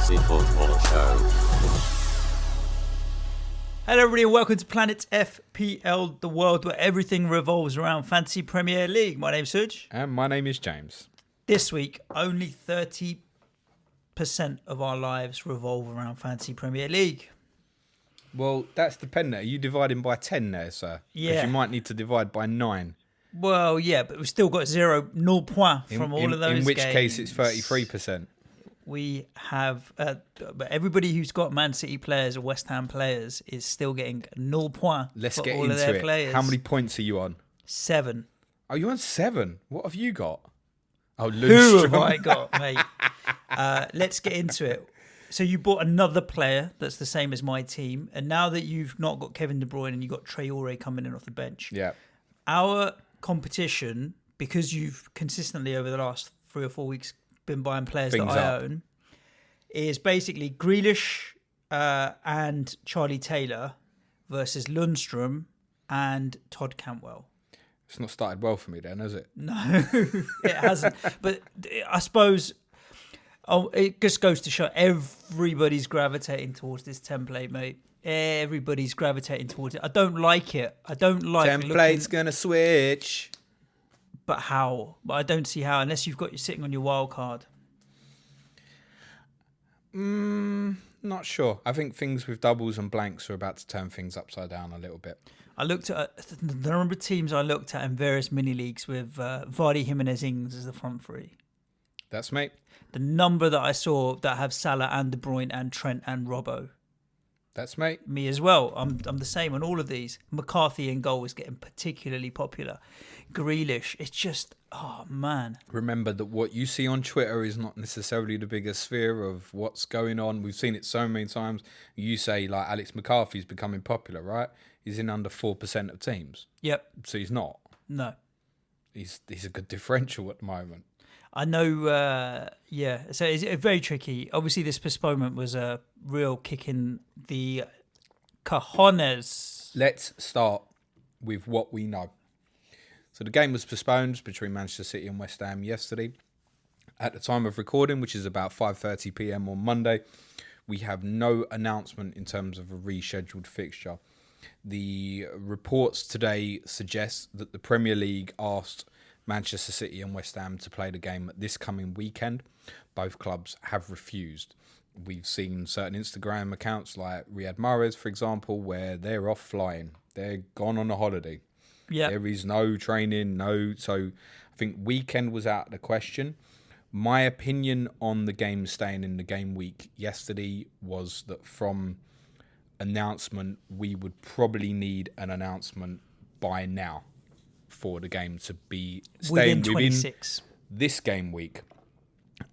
Fantasy Football Show. Hello everybody and welcome to Planet FPL, the world where everything revolves around Fantasy Premier League. My name's Suj. And my name is James. This week, only 30% of our lives revolve around Fantasy Premier League. Well, that's dependent. Are you dividing by 10 there, sir? Yeah. Because you might need to divide by 9. Well, yeah, but we've still got 0 points from all of those In which games. case it's 33%. We have, but everybody who's got Man City players or West Ham players is still getting 0 points Let's for get all of their into it. players. How many points are you on? 7. Oh, you're on 7. What have you got? Oh, Who have Lundstrom. I got, mate? Let's get into it. So you bought another player that's the same as my team, and now that you've not got Kevin De Bruyne and you've got Traore coming in off the bench, Yeah. our competition, because you've consistently over the last 3 or 4 weeks been buying players Things that I up. own, is basically Grealish and Charlie Taylor versus Lundstrom and Todd Cantwell. It's not started well for me then, has it? No, it hasn't. But I suppose it just goes to show everybody's gravitating towards this template, mate. Everybody's gravitating towards it. I don't like it. I don't like Template's going to switch. But how? But I don't see how, unless you're sitting on your wild card. Not sure. I think things with doubles and blanks are about to turn things upside down a little bit. I looked at the number of teams I looked at in various mini leagues with Vardy, Jimenez, Ings as the front three. That's me. The number that I saw that have Salah and De Bruyne and Trent and Robbo. That's me. Me as well. I'm the same on all of these. McCarthy in goal is getting particularly popular. Grealish, it's just, oh man. Remember that what you see on Twitter is not necessarily the bigger sphere of what's going on. We've seen it so many times. You say like Alex McCarthy's becoming popular, right? He's in under 4% of teams. Yep. So he's not. No. He's a good differential at the moment. I know, yeah. So it's very tricky. Obviously, this postponement was a real kick in the cojones. Let's start with what we know. So the game was postponed between Manchester City and West Ham yesterday. At the time of recording, which is about 5:30 p.m. on Monday, we have no announcement in terms of a rescheduled fixture. The reports today suggest that the Premier League asked Manchester City and West Ham to play the game this coming weekend. Both clubs have refused. We've seen certain Instagram accounts like Riyad Mahrez, for example, where they're off flying. They're gone on a holiday. Yeah. There is no training, so I think weekend was out of the question. My opinion on the game staying in the game week yesterday was that from announcement, we would probably need an announcement by now for the game to be staying within 26. this game week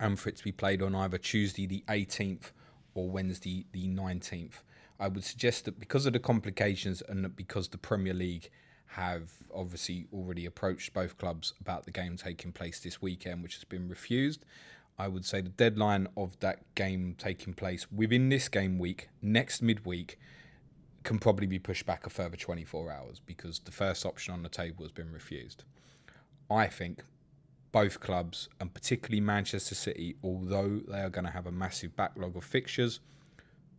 and for it to be played on either Tuesday the 18th or Wednesday the 19th. I would suggest that because of the complications and that because the Premier League have obviously already approached both clubs about the game taking place this weekend, which has been refused, I would say the deadline of that game taking place within this game week, next midweek, can probably be pushed back a further 24 hours because the first option on the table has been refused. I think both clubs, and particularly Manchester City, although they are going to have a massive backlog of fixtures,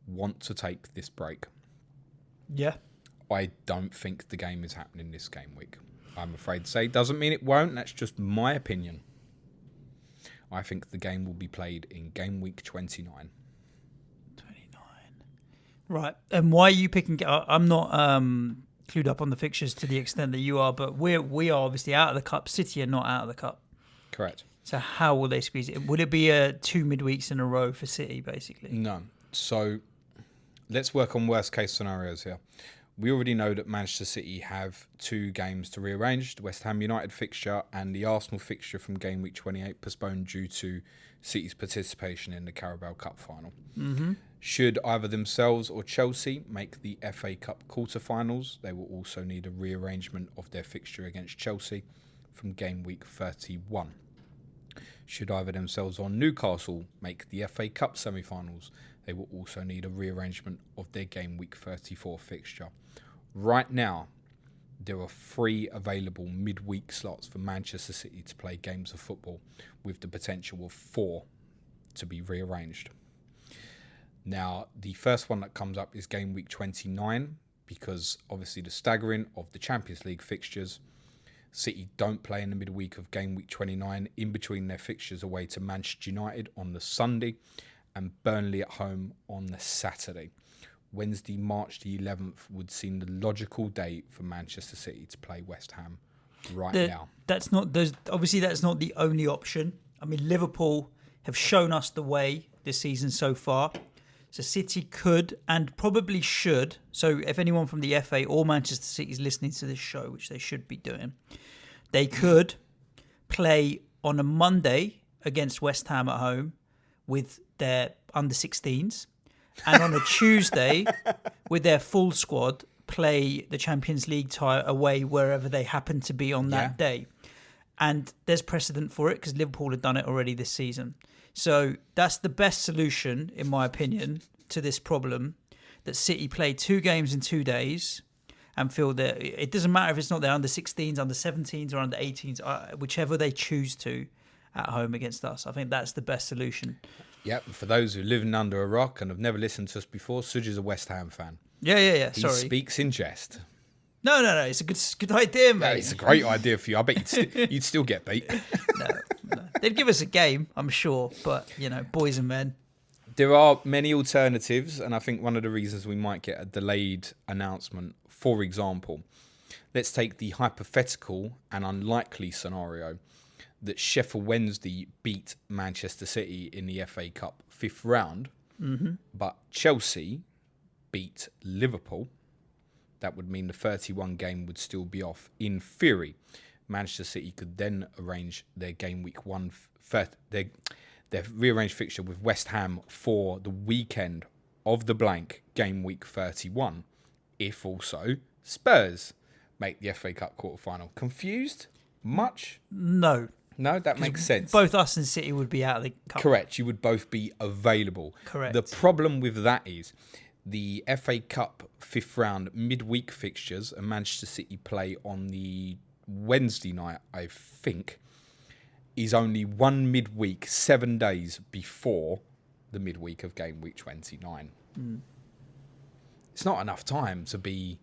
want to take this break. Yeah. I don't think the game is happening this game week. I'm afraid to say. Doesn't mean it won't. That's just my opinion. I think the game will be played in game week 29. Right. And why are you picking... I'm not clued up on the fixtures to the extent that you are, but we are obviously out of the Cup. City are not out of the Cup. Correct. So how will they squeeze it? Would it be 2 midweeks in a row for City, basically? No. So let's work on worst case scenarios here. We already know that Manchester City have 2 games to rearrange, the West Ham United fixture and the Arsenal fixture from game week 28 postponed due to City's participation in the Carabao Cup final. Mm-hmm. Should either themselves or Chelsea make the FA Cup quarter-finals, they will also need a rearrangement of their fixture against Chelsea from game week 31. Should either themselves or Newcastle make the FA Cup semi-finals, they will also need a rearrangement of their game week 34 fixture. Right now, there are 3 available midweek slots for Manchester City to play games of football, with the potential of 4 to be rearranged. Now, the first one that comes up is game week 29, because obviously the staggering of the Champions League fixtures. City don't play in the midweek of game week 29, in between their fixtures away to Manchester United on the Sunday and Burnley at home on the Saturday. Wednesday, March the 11th would seem the logical date for Manchester City to play West Ham now. That's not the only option. I mean, Liverpool have shown us the way this season so far. So City could and probably should. So if anyone from the FA or Manchester City is listening to this show, which they should be doing, they could play on a Monday against West Ham at home with their under-16s, and on a Tuesday with their full squad play the Champions League tie away wherever they happen to be on that day. And there's precedent for it because Liverpool have done it already this season. So that's the best solution, in my opinion, to this problem, that City play 2 games in 2 days and feel that it doesn't matter if it's not their under-16s, under-17s or under-18s, whichever they choose to at home against us. I think that's the best solution. Yep, and for those who are living under a rock and have never listened to us before, Suj is a West Ham fan. Yeah. He Sorry. speaks in jest. No. It's a good idea, mate. Yeah, it's a great idea for you. I bet you'd still get beat. No. They'd give us a game, I'm sure, but, boys and men. There are many alternatives, and I think one of the reasons we might get a delayed announcement, for example, let's take the hypothetical and unlikely scenario that Sheffield Wednesday beat Manchester City in the FA Cup 5th round, but Chelsea beat Liverpool. That would mean the 31 game would still be off. In theory, Manchester City could then arrange their game week 1, their rearranged fixture with West Ham for the weekend of the blank game week 31, if also Spurs make the FA Cup quarter-final. Confused? Much? No, that makes sense. Both us and City would be out of the cup. Correct, you would both be available. Correct. The problem with that is the FA Cup 5th round midweek fixtures, and Manchester City play on the Wednesday night, I think, is only one midweek, 7 days before the midweek of game week 29. It's not enough time to be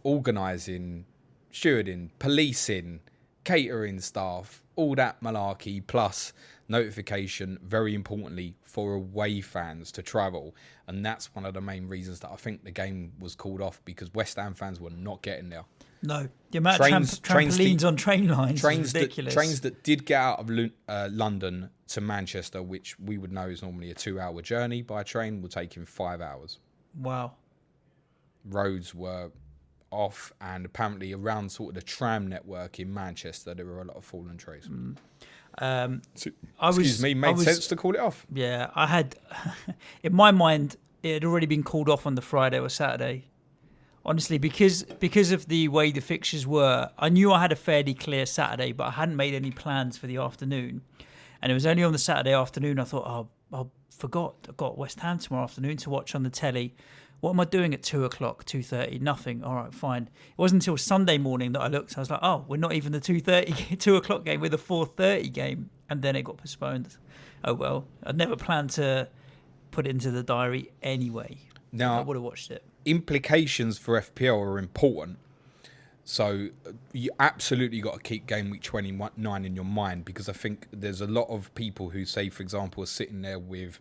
organising, stewarding, policing, catering staff, all that malarkey, plus notification, very importantly, for away fans to travel. And that's one of the main reasons that I think the game was called off, because West Ham fans were not getting there. No, the amount of trampolines on train lines is ridiculous. Trains that did get out of London to Manchester, which we would know is normally a 2-hour journey by train, will take in 5 hours. Wow. Roads were off, and apparently around sort of the tram network in Manchester, there were a lot of fallen trees. Made sense to call it off. Yeah, I had, in my mind, it had already been called off on the Friday or Saturday. Honestly, because of the way the fixtures were, I knew I had a fairly clear Saturday, but I hadn't made any plans for the afternoon. And it was only on the Saturday afternoon I thought, I forgot. I've got West Ham tomorrow afternoon to watch on the telly. What am I doing at 2 o'clock, 2:30? Nothing. All right, fine. It wasn't until Sunday morning that I looked. I was like, oh, we're not even the 2 o'clock game. We're the 4:30 game. And then it got postponed. Oh, well. I'd never planned to put it into the diary anyway. Now, I would have watched it. Implications for FPL are important. So you absolutely got to keep game week 29 in your mind, because I think there's a lot of people who say, for example, are sitting there with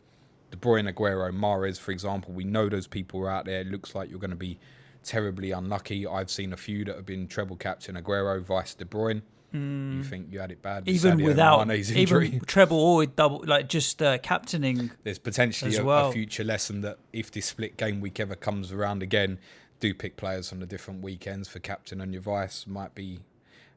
De Bruyne, Aguero, Mahrez, for example. We know those people are out there. It looks like you're going to be terribly unlucky. I've seen a few that have been treble captain Aguero, vice De Bruyne. You think you had it bad with even Sadio without Mane's injury. even treble or double, like just captaining. There's potentially a future lesson that if this split game week ever comes around again, do pick players on the different weekends for captain and your vice. Might be,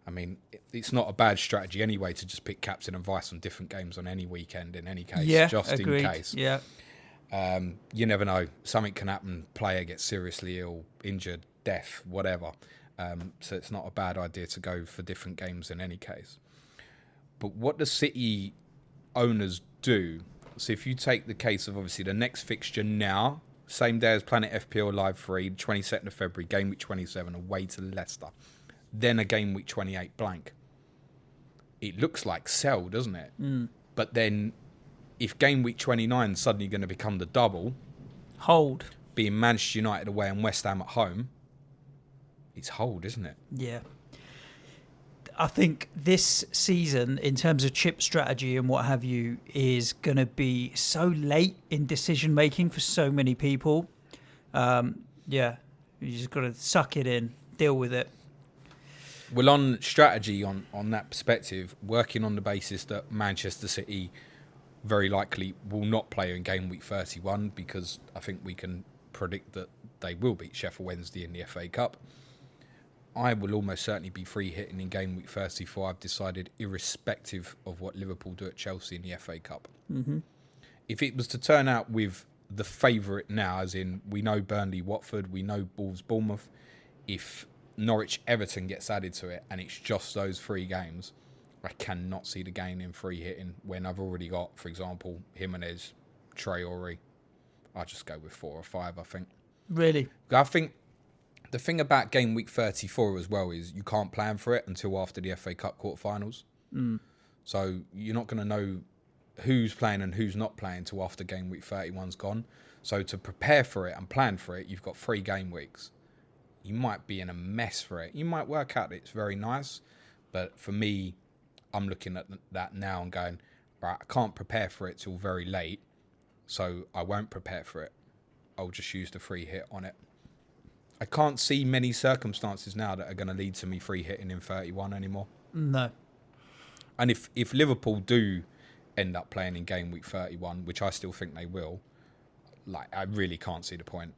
I mean, it's not a bad strategy anyway to just pick captain and vice on different games on any weekend in any case. Yeah, just agreed. in case. Yeah. You never know. Something can happen. Player gets seriously ill, injured, death, whatever. So it's not a bad idea to go for different games in any case. But what the City owners do, so if you take the case of obviously the next fixture now, same day as Planet FPL Live 3, 22nd of February, game week 27, away to Leicester. Then a game week 28 blank. It looks like sell, doesn't it? But then if game week 29 is suddenly going to become the double, Hold. Being Manchester United away and West Ham at home, it's hold, isn't it? Yeah. I think this season, in terms of chip strategy and what have you, is going to be so late in decision making for so many people. Yeah, you just got to suck it in, deal with it. Well, on strategy, on that perspective, working on the basis that Manchester City very likely will not play in game week 31, because I think we can predict that they will beat Sheffield Wednesday in the FA Cup. I will almost certainly be free hitting in game week 34. I've decided, irrespective of what Liverpool do at Chelsea in the FA Cup. Mm-hmm. If it was to turn out with the favourite now, as in we know Burnley, Watford, we know Wolves, Bournemouth, if Norwich, Everton gets added to it and it's just those 3 games, I cannot see the gain in free hitting when I've already got, for example, Jimenez, Traore. I'll just go with 4 or 5, I think. Really? I think the thing about game week 34 as well is you can't plan for it until after the FA Cup quarterfinals. So you're not going to know who's playing and who's not playing until after game week 31's gone. So to prepare for it and plan for it, you've got 3 game weeks. You might be in a mess for it. You might work out that it's very nice. But for me, I'm looking at that now and going, right, I can't prepare for it till very late. So I won't prepare for it. I'll just use the free hit on it. I can't see many circumstances now that are going to lead to me free hitting in 31 anymore. No. And if Liverpool do end up playing in game week 31, which I still think they will, like, I really can't see the point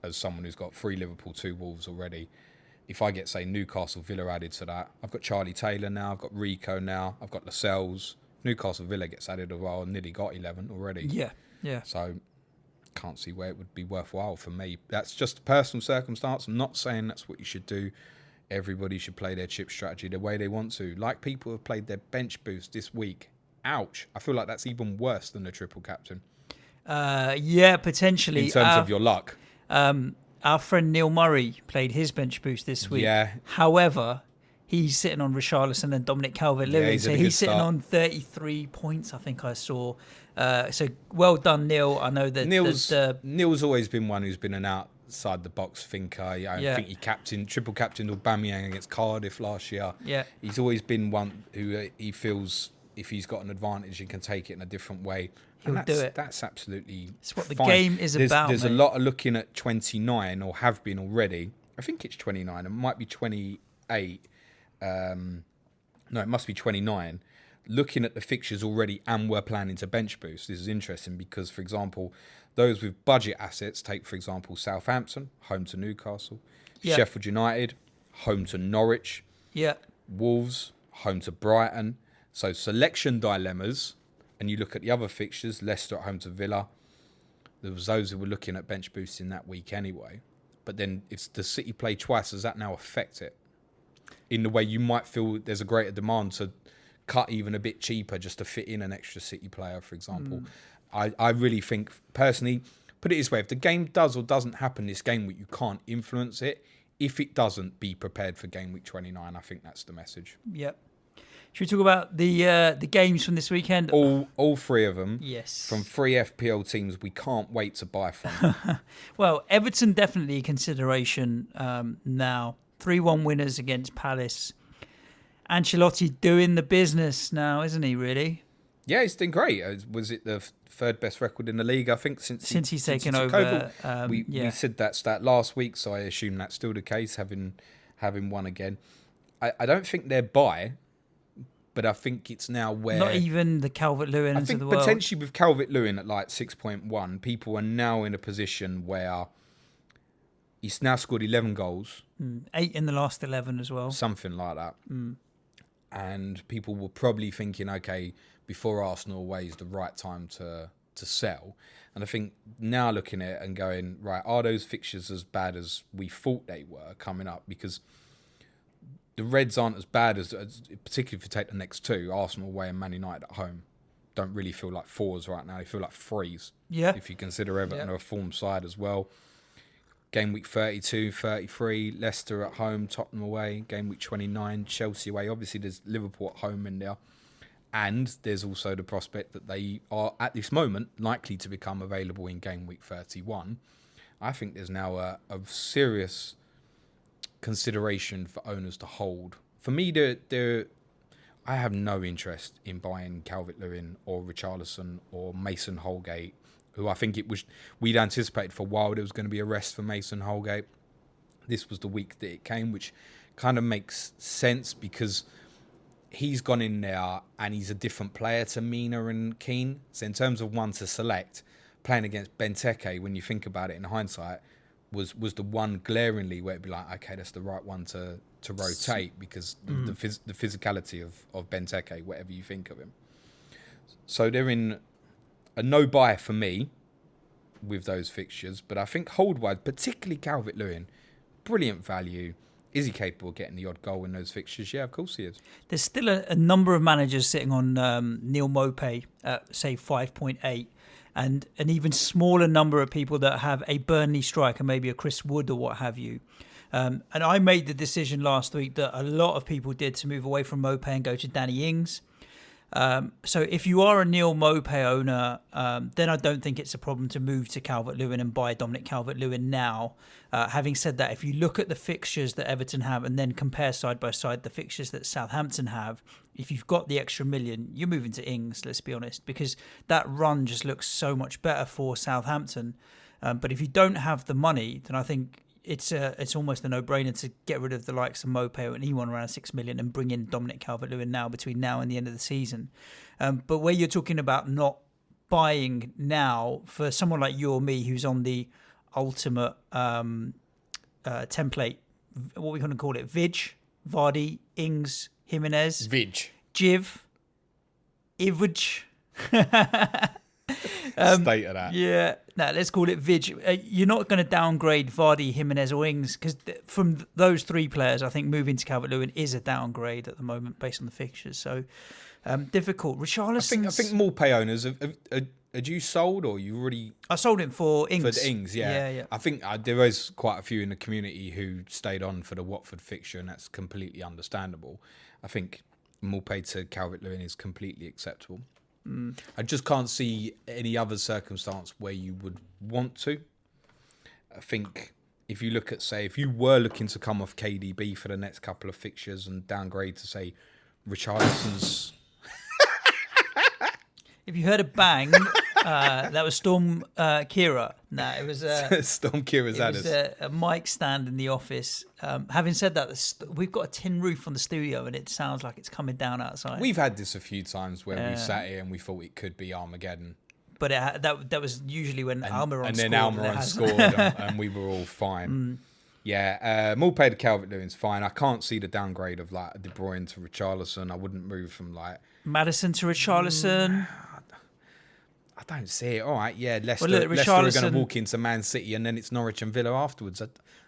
as someone who's got 3 Liverpool, 2 Wolves already. If I get, say, Newcastle Villa added to that, I've got Charlie Taylor now, I've got Rico now, I've got Lascelles. Newcastle Villa gets added as well, and nearly got 11 already. Yeah. So can't see where it would be worthwhile for me. That's just a personal circumstance. I'm not saying that's what you should do. Everybody should play their chip strategy the way they want to. Like people have played their bench boost this week. Ouch. I feel like that's even worse than the triple captain. Yeah, potentially. In terms of your luck. Our friend Neil Murray played his bench boost this week. Yeah. However, he's sitting on Richarlison and Dominic Calvert-Lewin. So he's sitting on 33 points, I think I saw. So well done, Neil. I know that Neil's always been one who's been an outside the box thinker. I think he triple captained Aubameyang against Cardiff last year. Yeah. He's always been one who he feels if he's got an advantage, he can take it in a different way. He'll do it. That's absolutely It's what the fine. game is about. There's mate. a lot of looking at 29, or have been already. I think it's 29. It might be 28. No, it must be 29. Looking at the fixtures already, and we're planning to bench boost. This is interesting because, for example, those with budget assets, take, for example, Southampton, home to Newcastle. Yeah. Sheffield United, home to Norwich. Yeah. Wolves, home to Brighton. So selection dilemmas. And you look at the other fixtures, Leicester at home to Villa. There was those who were looking at bench boosting that week anyway. But then if the City play twice, does that now affect it? In the way you might feel there's a greater demand to cut even a bit cheaper just to fit in an extra City player, for example. I really think, personally, put it this way, if the game does or doesn't happen this game week, you can't influence it. If it doesn't, be prepared for game week 29. I think that's the message. Yep. Should we talk about the games from this weekend? All 3 of them. Yes. From 3 FPL teams we can't wait to buy from. Well, Everton definitely a consideration now. 3-1 winners against Palace. Ancelotti doing the business now, isn't he, really? Yeah, he's doing great. Was it the 3rd best record in the league, I think, since he's taken took over? We said that stat last week, so I assume that's still the case, having won again. I don't think they're by, but I think it's now where... Not even the Calvert-Lewin I into think the world. potentially with Calvert-Lewin at like 6.1, people are now in a position where he's now scored 11 goals. 8 in the last 11 as well. Something like that. And people were probably thinking, okay, before Arsenal away is the right time to sell. And I think now looking at it and going, right, are those fixtures as bad as we thought they were coming up? Because the Reds aren't as bad as particularly if you take the next 2, Arsenal away and Man United at home. Don't really feel like 4s right now. They feel like 3s. Yeah. If you consider Everton are a form side as well. Game week 32, 33, Leicester at home, Tottenham away. Game week 29, Chelsea away. Obviously, there's Liverpool at home in there. And there's also the prospect that they are, at this moment, likely to become available in game week 31. I think there's now a serious consideration for owners to hold. For me, I have no interest in buying Calvert-Lewin or Richarlison or Mason Holgate, who I think we'd anticipated for a while there was going to be a rest for Mason Holgate. This was the week that it came, which kind of makes sense because he's gone in there and he's a different player to Mina and Keane. So in terms of one to select, playing against Benteke, when you think about it in hindsight, was the one glaringly where it'd be like, okay, that's the right one to rotate because the physicality of Benteke, whatever you think of him. So they're in a no-buy for me with those fixtures, but I think hold-wide, particularly Calvert-Lewin, brilliant value. Is he capable of getting the odd goal in those fixtures? Yeah, of course he is. There's still a number of managers sitting on Neil Maupay at, say, 5.8, and an even smaller number of people that have a Burnley striker, maybe a Chris Wood or what have you. And I made the decision last week that a lot of people did to move away from Maupay and go to Danny Ings. So if you are a Neil Maupay owner, then I don't think it's a problem to move to Calvert-Lewin and buy Dominic Calvert-Lewin now. Having said that, if you look at the fixtures that Everton have and then compare side by side the fixtures that Southampton have, if you've got the extra million, you're moving to Ings, let's be honest, because that run just looks so much better for Southampton. But if you don't have the money, then I think it's almost a no-brainer to get rid of the likes of Maupay or anyone around 6 million and bring in Dominic Calvert-Lewin now between now and the end of the season. But where you're talking about not buying now, for someone like you or me who's on the ultimate template, what are we going to call it? Vig, Vardy, Ings, Jimenez, Vig, Jiv, Ivage. State of that. Yeah, no, let's call it Vig. You're not going to downgrade Vardy, Jimenez or Ings because from those three players, I think moving to Calvert-Lewin is a downgrade at the moment based on the fixtures. So difficult. Richarlison. I think Maupay owners, had you sold or you already... I sold it for Ings. For the Ings, yeah. Yeah. I think there is quite a few in the community who stayed on for the Watford fixture, and that's completely understandable. I think Maupay to Calvert-Lewin is completely acceptable. I just can't see any other circumstance where you would want to. I think if you look at, say, if you were looking to come off KDB for the next couple of fixtures and downgrade to, say, Richarlison's... If you heard a bang, that was Storm Ciara. No, it was Storm Ciara's it was a mic stand in the office. Having said that, we've got a tin roof on the studio, and it sounds like it's coming down outside. We've had this a few times where we sat here and we thought it could be Armageddon, but that was usually when Almiron scored. And then Almiron scored, and we were all fine. Yeah, Maupay to Calvert-Lewin's fine. I can't see the downgrade of like De Bruyne to Richarlison. I wouldn't move from like Madison to Richarlison. I don't see it. All right, yeah, Leicester are going to walk into Man City and then it's Norwich and Villa afterwards. I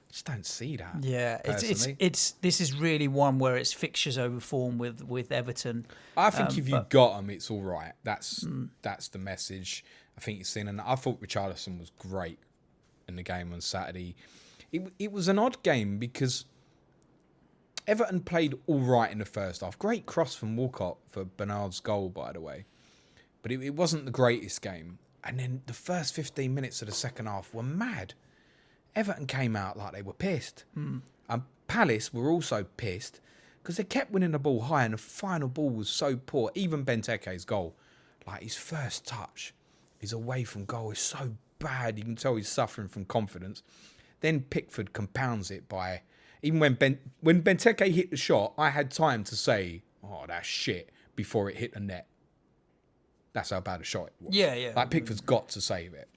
just don't see that. Yeah, it's this is really one where it's fixtures over form with Everton. I think if you got them, it's all right. That's the message. I think you've seen, and I thought Richarlison was great in the game on Saturday. It was an odd game because Everton played all right in the first half. Great cross from Walcott for Bernard's goal, by the way. But it wasn't the greatest game. And then the first 15 minutes of the second half were mad. Everton came out like they were pissed. And Palace were also pissed because they kept winning the ball high and the final ball was so poor. Even Benteke's goal, like his first touch, his away from goal is so bad. You can tell he's suffering from confidence. Then Pickford compounds it by... Even when Benteke hit the shot, I had time to say, oh, that's shit, before it hit the net. That's how bad a shot it was. Yeah. Like Pickford's got to save it.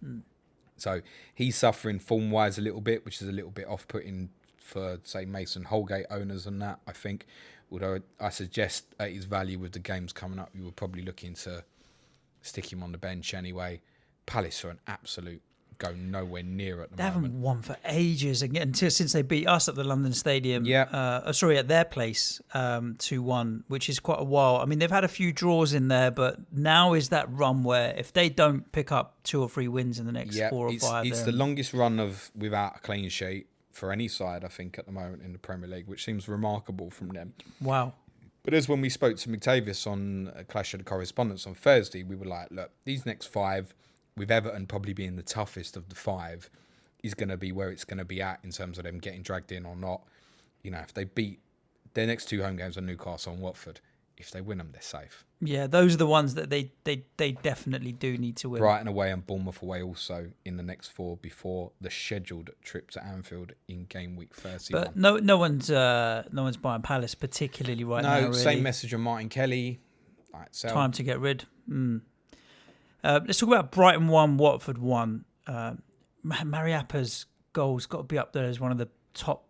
So he's suffering form-wise a little bit, which is a little bit off-putting for, say, Mason Holgate owners and that, I think. Although I suggest at his value with the games coming up, you were probably looking to stick him on the bench anyway. Palace are an absolute go nowhere near at the moment. They haven't won for ages again since they beat us at the London Stadium. Yeah. At their place 2-1, which is quite a while. I mean, they've had a few draws in there, but now is that run where if they don't pick up 2 or 3 wins in the next 4 or 5, it's the longest run without a clean sheet for any side, I think, at the moment in the Premier League, which seems remarkable from them. Wow. But as when we spoke to McTavish on Clash of the Correspondents on Thursday, we were like, look, these next 5, with Everton probably being the toughest of the 5, is going to be where it's going to be at in terms of them getting dragged in or not. You know, if they beat their next 2 home games are Newcastle and Watford. If they win them, they're safe. Yeah, those are the ones that they definitely do need to win. Brighton away and Bournemouth away also in the next 4 before the scheduled trip to Anfield in game week 31. But no one's buying Palace particularly right now. No, really. same message on Martin Kelly. Right, Time to get rid. Let's talk about Brighton 1, Watford 1. Mariappa's goal's got to be up there as one of the top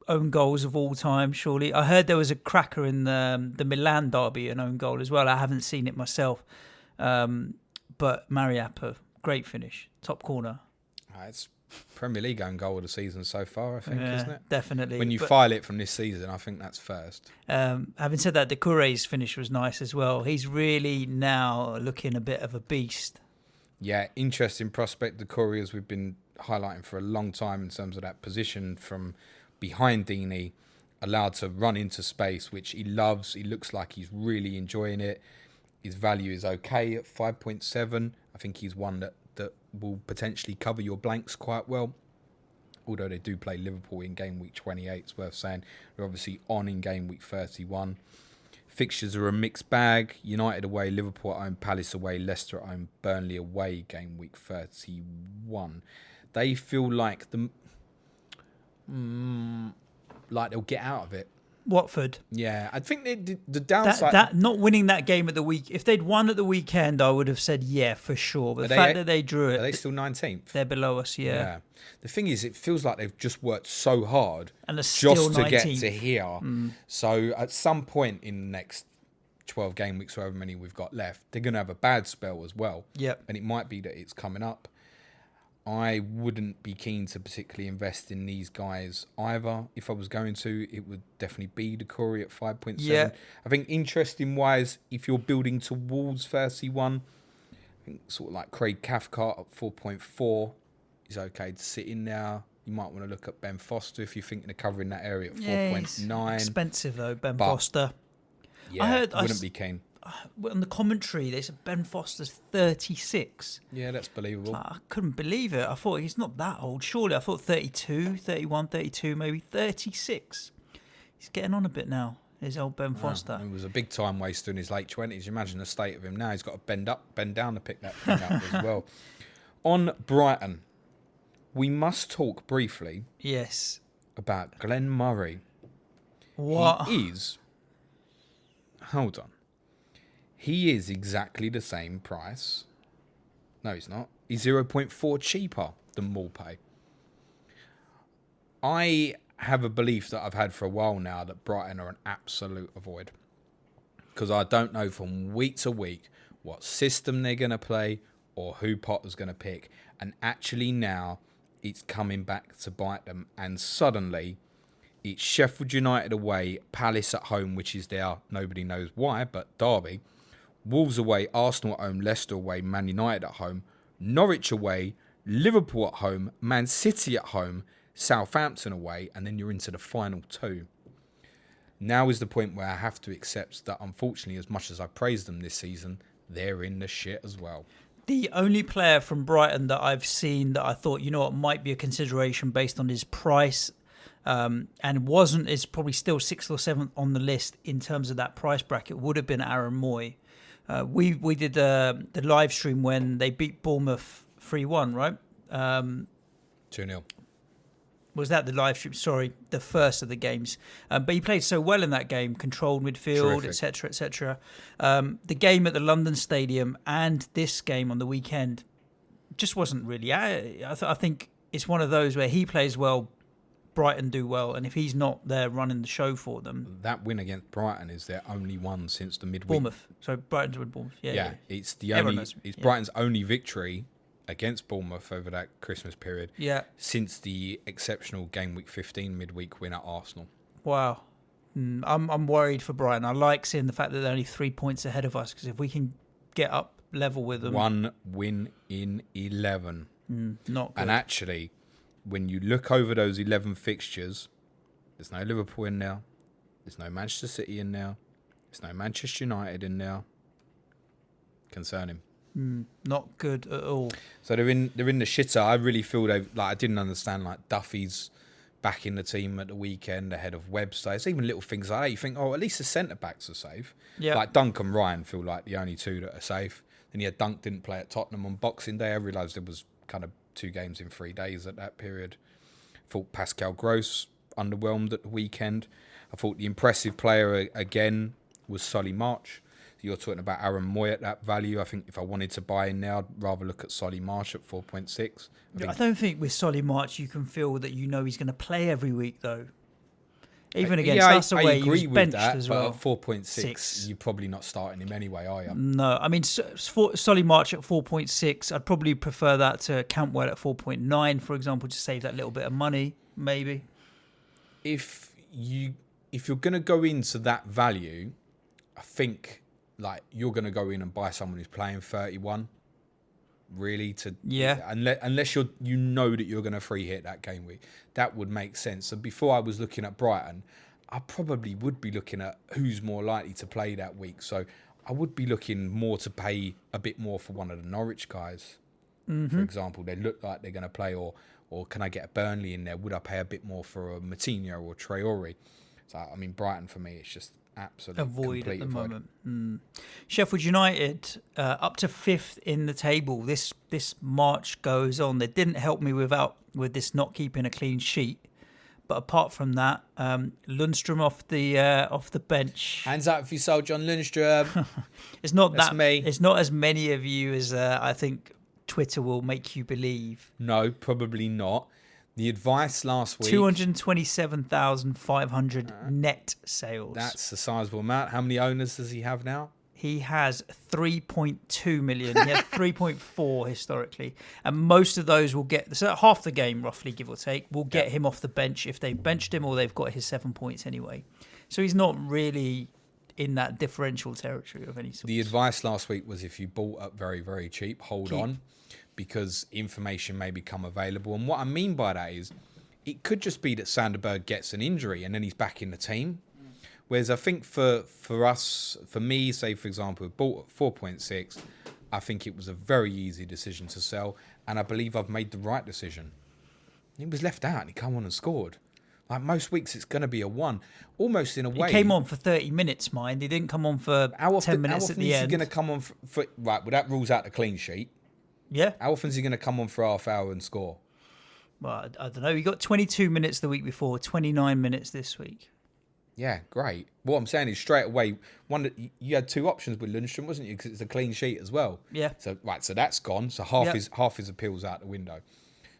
own goals of all time, surely. I heard there was a cracker in the Milan derby, an own goal as well. I haven't seen it myself. But Mariappa, great finish. Top corner. It's Premier League own goal of the season so far, I think, isn't it? Definitely. When you file it from this season, I think that's first. Having said that, Doucouré's finish was nice as well. He's really now looking a bit of a beast. Yeah, interesting prospect, Doucouré, as we've been highlighting for a long time in terms of that position from behind Deeney, allowed to run into space, which he loves. He looks like he's really enjoying it. His value is okay at 5.7. I think he's one that will potentially cover your blanks quite well. Although they do play Liverpool in game week 28, it's worth saying. They're obviously on in game week 31. Fixtures are a mixed bag. United away, Liverpool at home, Palace away, Leicester at home, Burnley away, game week 31. They feel like they'll get out of it. Watford. Yeah, I think the downside... That not winning that game at the week... If they'd won at the weekend, I would have said yeah, for sure. But the fact that they drew it... Are they still 19th? They're below us, yeah. The thing is, it feels like they've just worked so hard and just to 19th. Get to here. So at some point in the next 12 game weeks, however many we've got left, they're going to have a bad spell as well. Yep. And it might be that it's coming up. I wouldn't be keen to particularly invest in these guys either. If I was going to, it would definitely be Doucouré at 5.7. Yeah. I think interesting wise, if you're building towards 31, I think sort of like Craig Cathcart at 4.4 is okay to sit in there. You might want to look at Ben Foster if you're thinking of covering that area at 4.9. Expensive though, Ben Foster. Yeah, wouldn't be keen. On the commentary, they said Ben Foster's 36. Yeah, that's believable. I couldn't believe it. I thought he's not that old. Surely, I thought 32, 31, 32, maybe 36. He's getting on a bit now, his old Ben Foster. He was a big time waster in his late 20s. Imagine the state of him now. He's got to bend down to pick that thing up as well. On Brighton, we must talk briefly about Glenn Murray. What? He is... Hold on. He is exactly the same price. No, he's not. He's 0.4 cheaper than Maupay. I have a belief that I've had for a while now that Brighton are an absolute avoid. Because I don't know from week to week what system they're going to play or who Potter's going to pick. And actually now it's coming back to bite them. And suddenly it's Sheffield United away, Palace at home, which is their, nobody knows why, but derby. Wolves away, Arsenal at home, Leicester away, Man United at home, Norwich away, Liverpool at home, Man City at home, Southampton away, and then you're into the final 2. Now is the point where I have to accept that, unfortunately, as much as I praised them this season, they're in the shit as well. The only player from Brighton that I've seen that I thought, you know what, might be a consideration based on his price and is probably still 6th or 7th on the list in terms of that price bracket would have been Aaron Moy. We did the live stream when they beat Bournemouth 3-1, right? 2-0. Was that the live stream? Sorry, the first of the games. But he played so well in that game, controlled midfield, etc., etc. The game at the London Stadium and this game on the weekend just wasn't really... I think it's one of those where he plays well, Brighton do well, and if he's not there running the show for them... That win against Brighton is their only one since the midweek. Bournemouth. So Brighton's win Bournemouth. Yeah. It's Brighton's only victory against Bournemouth over that Christmas period. Yeah. Since the exceptional game week 15 midweek win at Arsenal. Wow. I'm worried for Brighton. I like seeing the fact that they're only 3 points ahead of us, because if we can get up level with them... 1 win in 11. Not good. And actually... when you look over those 11 fixtures, there's no Liverpool in there. There's no Manchester City in there. There's no Manchester United in there. Concerning. Not good at all. So they're in the shitter. I really feel I didn't understand Duffy's back in the team at the weekend ahead of Webster. It's even little things like that. You think, at least the centre backs are safe. Yeah. Like Dunk and Ryan feel like the only two that are safe. Then Dunk didn't play at Tottenham on Boxing Day. I realised there was kind of 2 games in 3 days at that period. I thought Pascal Gross underwhelmed at the weekend. I thought the impressive player again was Solly March. You're talking about Aaron Moy at that value. I think if I wanted to buy in now, I'd rather look at Solly March at 4.6. I don't think with Solly March you can feel that he's going to play every week, though. Even against us away, he was benched as well. But at 4.6, you're probably not starting him anyway, are you? No, I mean, Solly March at 4.6, I'd probably prefer that to Cantwell at 4.9, for example, to save that little bit of money, maybe. If you're going to go into that value, I think you're going to go in and buy someone who's playing 31, really. Unless you know that you're going to free hit that game week, that would make sense. So before I was looking at Brighton, I probably would be looking at who's more likely to play that week. So I would be looking more to pay a bit more for one of the Norwich guys, for example. They look like they're going to play, or can I get a Burnley in there? Would I pay a bit more for a Matinho or Traore? So I mean, Brighton for me, it's just absolutely avoid at the moment. Sheffield United up to 5th in the table. This march goes on. They didn't help me with this not keeping a clean sheet, but apart from that, Lundstrom off the bench. Hands up if you sold John Lundstrom. It's not That's me. It's not as many of you as I think Twitter will make you believe. No, probably not. The advice last week... 227,500 net sales. That's a sizable amount. How many owners does he have now? He has 3.2 million. He had 3.4 historically. And most of those will get... So half the game, roughly, give or take, will get him off the bench if they've benched him or they've got his 7 points anyway. So he's not really in that differential territory of any sort. The advice last week was if you bought up very, very cheap, hold on, because information may become available. And what I mean by that is it could just be that Sanderberg gets an injury and then he's back in the team. Whereas I think for me, say, for example, bought at 4.6, I think it was a very easy decision to sell. And I believe I've made the right decision. He was left out and he came on and scored. Like most weeks, it's going to be a 1. Almost in a way. He came on for 30 minutes, mind. He didn't come on for 10 minutes at the end. How often is he going to come on for... Right, well, that rules out the clean sheet. Yeah. How often is he going to come on for half hour and score? Well, I don't know. He got 22 minutes the week before, 29 minutes this week. Yeah, great. What I'm saying is straight away, you had 2 options with Lundstrom, wasn't you? Because it's a clean sheet as well. Yeah. So that's gone. So half his appeals out the window.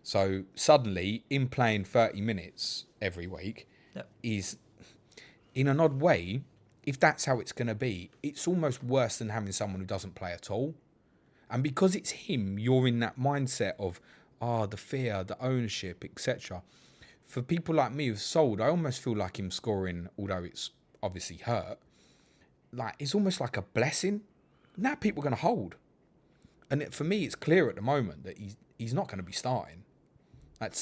So suddenly, in playing 30 minutes every week, is in an odd way, if that's how it's going to be, it's almost worse than having someone who doesn't play at all. And because it's him, you're in that mindset of, the fear, the ownership, etc. For people like me who've sold, I almost feel like him scoring, although it's obviously hurt, it's almost like a blessing. Now people are going to hold. And for me, it's clear at the moment that he's not going to be starting.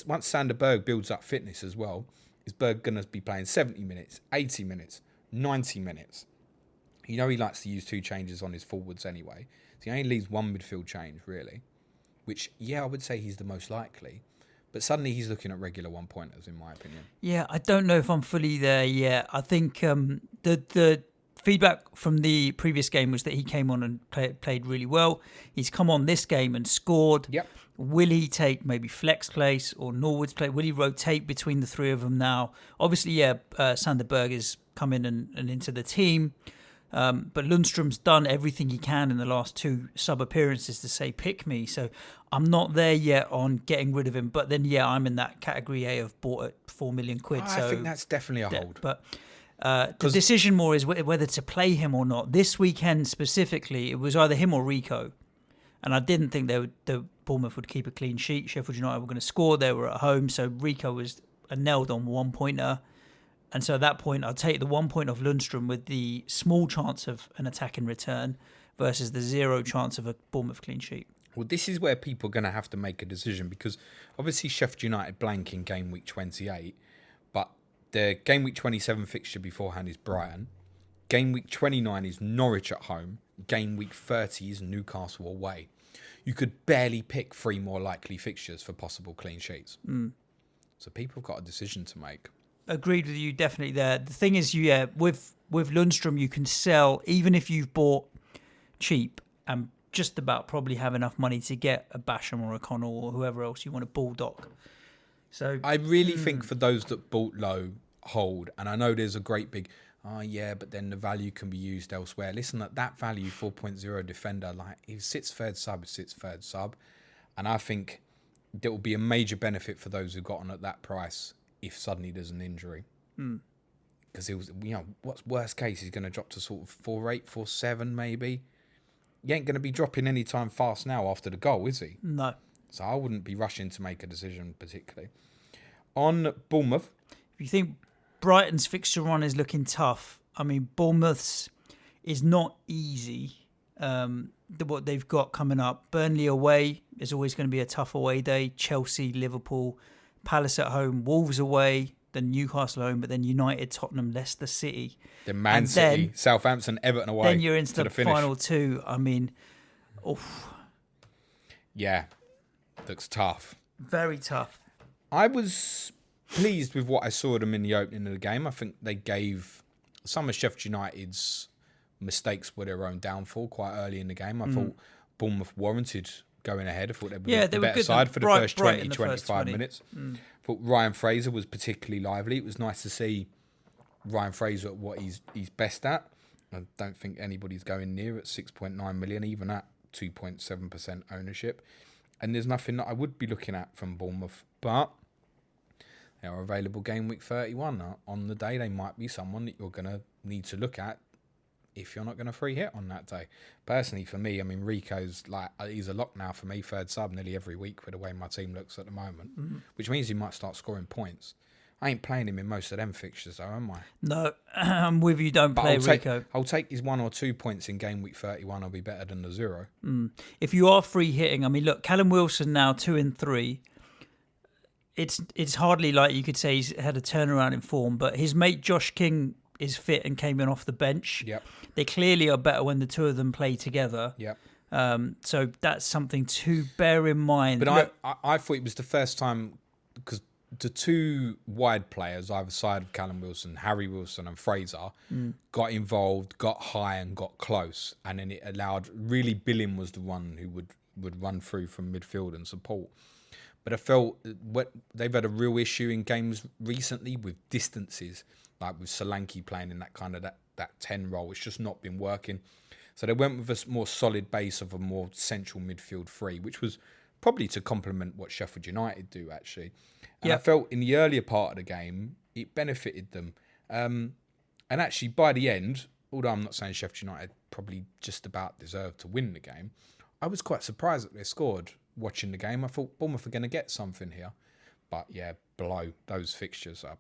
Once Sanderberg builds up fitness as well, is Berg going to be playing 70 minutes, 80 minutes, 90 minutes? He likes to use 2 changes on his forwards anyway. So he only leaves 1 midfield change, really. Which, I would say he's the most likely. But suddenly he's looking at regular 1-pointers, in my opinion. Yeah, I don't know if I'm fully there yet. I think the feedback from the previous game was that he came on and played really well. He's come on this game and scored. Yep. Will he take maybe Fleck's place or Norwood's place? Will he rotate between the 3 of them now? Obviously, Sanderberg has come in and into the team. But Lundstrom's done everything he can in the last 2 sub-appearances to say, pick me. So I'm not there yet on getting rid of him. But then, I'm in that category A of bought at 4 million quid. I think that's definitely a hold. But the decision more is whether to play him or not. This weekend specifically, it was either him or Rico. And I didn't think the Bournemouth would keep a clean sheet. Sheffield United were going to score. They were at home. So Rico was nailed on 1-pointer. And so at that point, I'll take the 1 point of Lundstrom with the small chance of an attack in return versus the 0 chance of a Bournemouth clean sheet. Well, this is where people are going to have to make a decision because obviously Sheffield United blank in game week 28, but the game week 27 fixture beforehand is Brighton. Game week 29 is Norwich at home. Game week 30 is Newcastle away. You could barely pick 3 more likely fixtures for possible clean sheets. So people have got a decision to make. Agreed with you, definitely there. The thing is, with Lundstrom, you can sell, even if you've bought cheap and just about probably have enough money to get a Basham or a Connell or whoever else you want, a Bulldog. So I really think for those that bought low, hold. And I know there's a great big, but then the value can be used elsewhere. Listen, at that value, 4.0 defender, like he sits third sub. And I think there will be a major benefit for those who got on at that price if suddenly there's an injury. Because it was, what's worst case? He's going to drop to sort of 4.8, 4.7 maybe. He ain't going to be dropping any time fast now after the goal, is he? No. So I wouldn't be rushing to make a decision particularly. On Bournemouth. If you think Brighton's fixture run is looking tough, I mean, Bournemouth's is not easy. What they've got coming up. Burnley away is always going to be a tough away day. Chelsea, Liverpool, Palace at home, Wolves away, then Newcastle home, but then United, Tottenham, Leicester City. Then Man City, Southampton, Everton away. Then you're into the final 2. I mean, yeah, looks tough. Very tough. I was pleased with what I saw of them in the opening of the game. I think they gave some of Sheffield United's mistakes were their own downfall quite early in the game. I thought Bournemouth warranted going ahead. I thought they were the better side for the first 20-25 minutes. I thought Ryan Fraser was particularly lively. It was nice to see Ryan Fraser at what he's best at. I don't think anybody's going near at 6.9 million, even at 2.7% ownership. And there's nothing that I would be looking at from Bournemouth. But they are available game week 31. On the day, they might be someone that you're going to need to look at if you're not going to free hit on that day. Personally, for me, I mean, Rico's he's a lock now for me, third sub nearly every week with the way my team looks at the moment, which means he might start scoring points. I ain't playing him in most of them fixtures, though, am I? No, I'm with you. Don't play Rico. I'll take his 1 or 2 points in game week 31. I'll be better than the 0. If you are free hitting, I mean, look, Callum Wilson now 2 and 3. It's hardly like you could say he's had a turnaround in form, but his mate Josh King is fit and came in off the bench. Yep. They clearly are better when the two of them play together. Yep. So that's something to bear in mind. But I thought it was the first time, because the 2 wide players either side of Callum Wilson, Harry Wilson and Fraser, got involved, got high and got close. And then it allowed, really Billing was the one who would run through from midfield and support. But I felt they've had a real issue in games recently with distances, like with Solanke playing in that kind of that 10 role. It's just not been working. So they went with a more solid base of a more central midfield 3, which was probably to complement what Sheffield United do, actually. And I felt in the earlier part of the game, it benefited them. And actually, by the end, although I'm not saying Sheffield United probably just about deserved to win the game, I was quite surprised that they scored watching the game. I thought Bournemouth are going to get something here. But yeah, below those fixtures are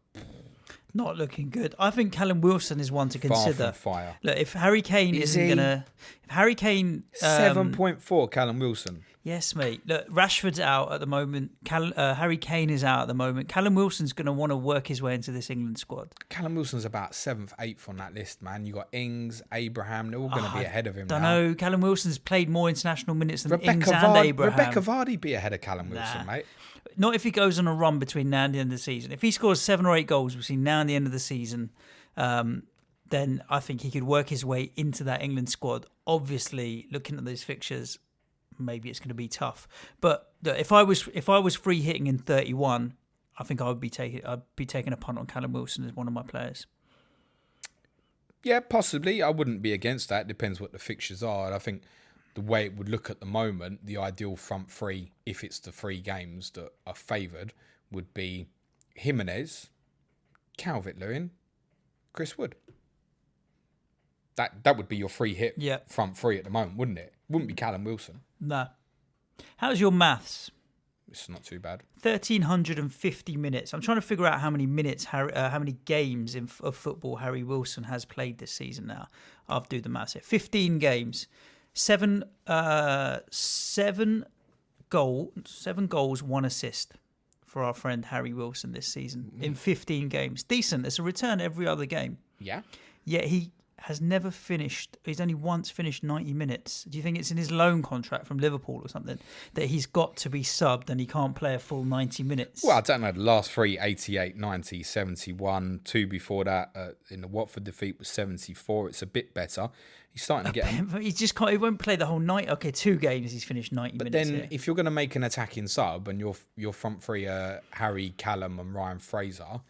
not looking good. I think Callum Wilson is one to consider. Far from fire. Look, if Harry Kane isn't going to... If Harry Kane... 7.4 Callum Wilson. Yes, mate. Look, Rashford's out at the moment. Harry Kane is out at the moment. Callum Wilson's going to want to work his way into this England squad. Callum Wilson's about 7th, 8th on that list, man. You got Ings, Abraham. They're all going to be ahead of him now. I don't know. Callum Wilson's played more international minutes than Ings and Abraham. Rebecca Vardy be ahead of Callum Wilson, mate. Not if he goes on a run between now and the end of the season. If he scores 7 or 8 goals between now and the end of the season, then I think he could work his way into that England squad. Obviously, looking at those fixtures, maybe it's going to be tough. But if I was free hitting in 31, I think I'd be taking a punt on Callum Wilson as one of my players. Yeah, possibly. I wouldn't be against that. Depends what the fixtures are. And I think the way it would look at the moment, the ideal front 3, if it's the 3 games that are favoured, would be Jimenez, Calvert-Lewin, Chris Wood. That would be your free hit front 3 at the moment, wouldn't it? Wouldn't be Callum Wilson. No. How's your maths? It's not too bad. 1,350 minutes. I'm trying to figure out how many minutes, how many games of football Harry Wilson has played this season now. I'll do the maths here. 15 games. 7 goals, 1 assist for our friend Harry Wilson this season in 15 games. Decent. It's a return every other game. Yeah. Yet he has never finished. He's only once finished 90 minutes. Do you think it's in his loan contract from Liverpool or something that he's got to be subbed and he can't play a full 90 minutes? Well, I don't know. The last three, 88, 90, 71. Two before that in the Watford defeat was 74. It's a bit better. He's starting to get... He just can't. He won't play the whole night. Okay, 2 games he's finished 90 But minutes. then Here. if you're going to make an attacking sub and your front three are Harry, Callum and Ryan Fraser,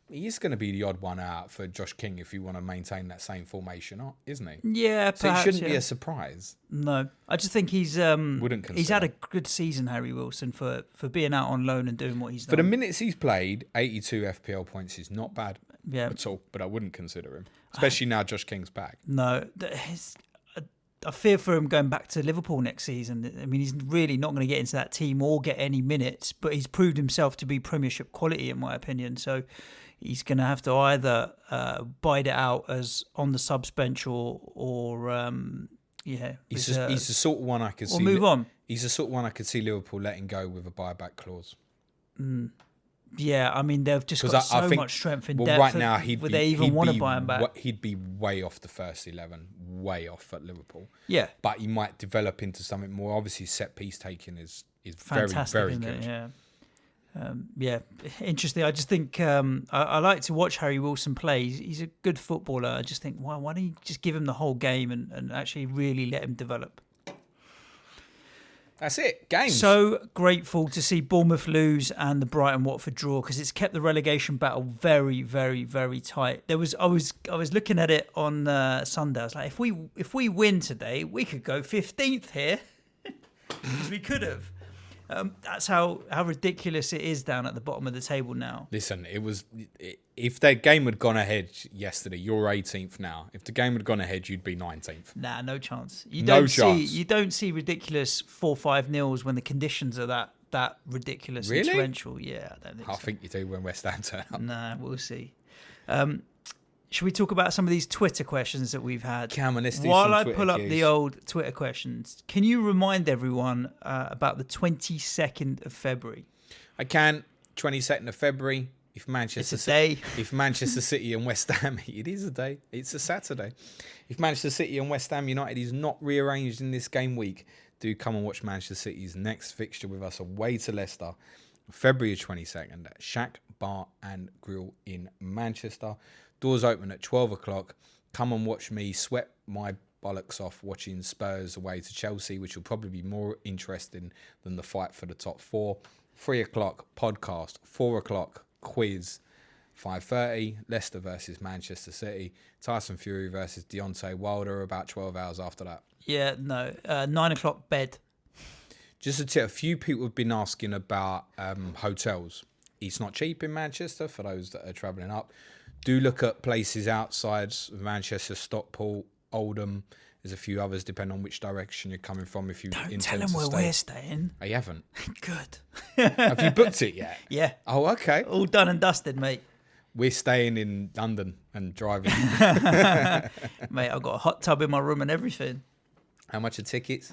he is going to be the odd one out for Josh King if you want to maintain that same formation, isn't he? Yeah, perhaps. So it shouldn't be a surprise. No, I just think he's he's had a good season, Harry Wilson, for being out on loan and doing what he's done. For the minutes he's played, 82 FPL points is not bad at all, but I wouldn't consider him, especially now Josh King's back. No, I fear for him going back to Liverpool next season. I mean, he's really not going to get into that team or get any minutes, but he's proved himself to be Premiership quality, in my opinion. So he's going to have to either bide it out as on the subs bench or He's the sort of one I could see. Move on. He's the sort of one I could see Liverpool letting go with a buyback clause. Yeah, I mean they've just got so much strength in depth. Right now, would they even want to buy him back? He'd be way off the first 11, way off at Liverpool. Yeah, but he might develop into something more. Obviously, set piece taking is fantastic, very good. Yeah, interesting. I just think I like to watch Harry Wilson play. He's a good footballer. I just think, why don't you just give him the whole game and actually really let him develop? That's it. Games. So grateful to see Bournemouth lose and the Brighton-Watford draw because it's kept the relegation battle very, very, very tight. I was looking at it on Sunday. I was like, if we win today, we could go 15th here because we could have. That's how ridiculous it is down at the bottom of the table now. Listen, if that game had gone ahead yesterday, you're 18th now. If the game had gone ahead, you'd be 19th. Nah, no chance. You don't see ridiculous 4-5 nils when the conditions are that ridiculous and torrential. Yeah, I don't think so. I think you do when West Ham turn up. Nah, we'll see. Should we talk about some of these Twitter questions that we've had? While I pull up the old Twitter questions, can you remind everyone about the 22nd of February? I can. 22nd of February. If Manchester City and West Ham, it is a day. It's a Saturday. If Manchester City and West Ham United is not rearranged in this game week, do come and watch Manchester City's next fixture with us away to Leicester, February 22nd at Shack Bar and Grill in Manchester. Doors open at 12 o'clock. Come and watch me sweat my bollocks off watching Spurs away to Chelsea, which will probably be more interesting than the fight for the top 4. 3 o'clock podcast. 4 o'clock quiz. 5:30 Leicester versus Manchester City. Tyson Fury versus Deontay Wilder about 12 hours after that. Yeah, no. 9 o'clock bed. Just a tip. A few people have been asking about hotels. It's not cheap in Manchester for those that are travelling up. Do look at places outside of Manchester, Stockport, Oldham. There's a few others, depending on which direction you're coming from. If you don't tell them where we're staying. I haven't. Good. Have you booked it yet? Yeah. Oh, okay. All done and dusted, mate. We're staying in London and driving. Mate, I've got a hot tub in my room and everything. How much are tickets?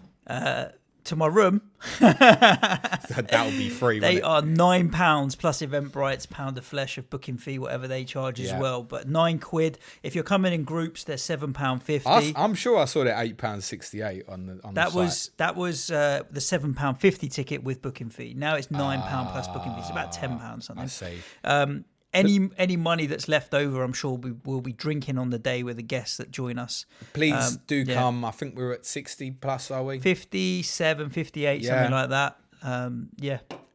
To my room. That'll be free. They are £9 plus Eventbrite's £1 of flesh of booking fee, whatever they charge as well. But £9. If you're coming in groups, they're £7.50. I'm sure I saw that £8.68 on the site. That was the £7.50 ticket with booking fee. Now it's £9 plus booking fee. It's about £10 something. I see. Any money that's left over, I'm sure we'll be drinking on the day with the guests that join us. Please do come. I think we're at 60 plus, are we? 57, 58, something like that.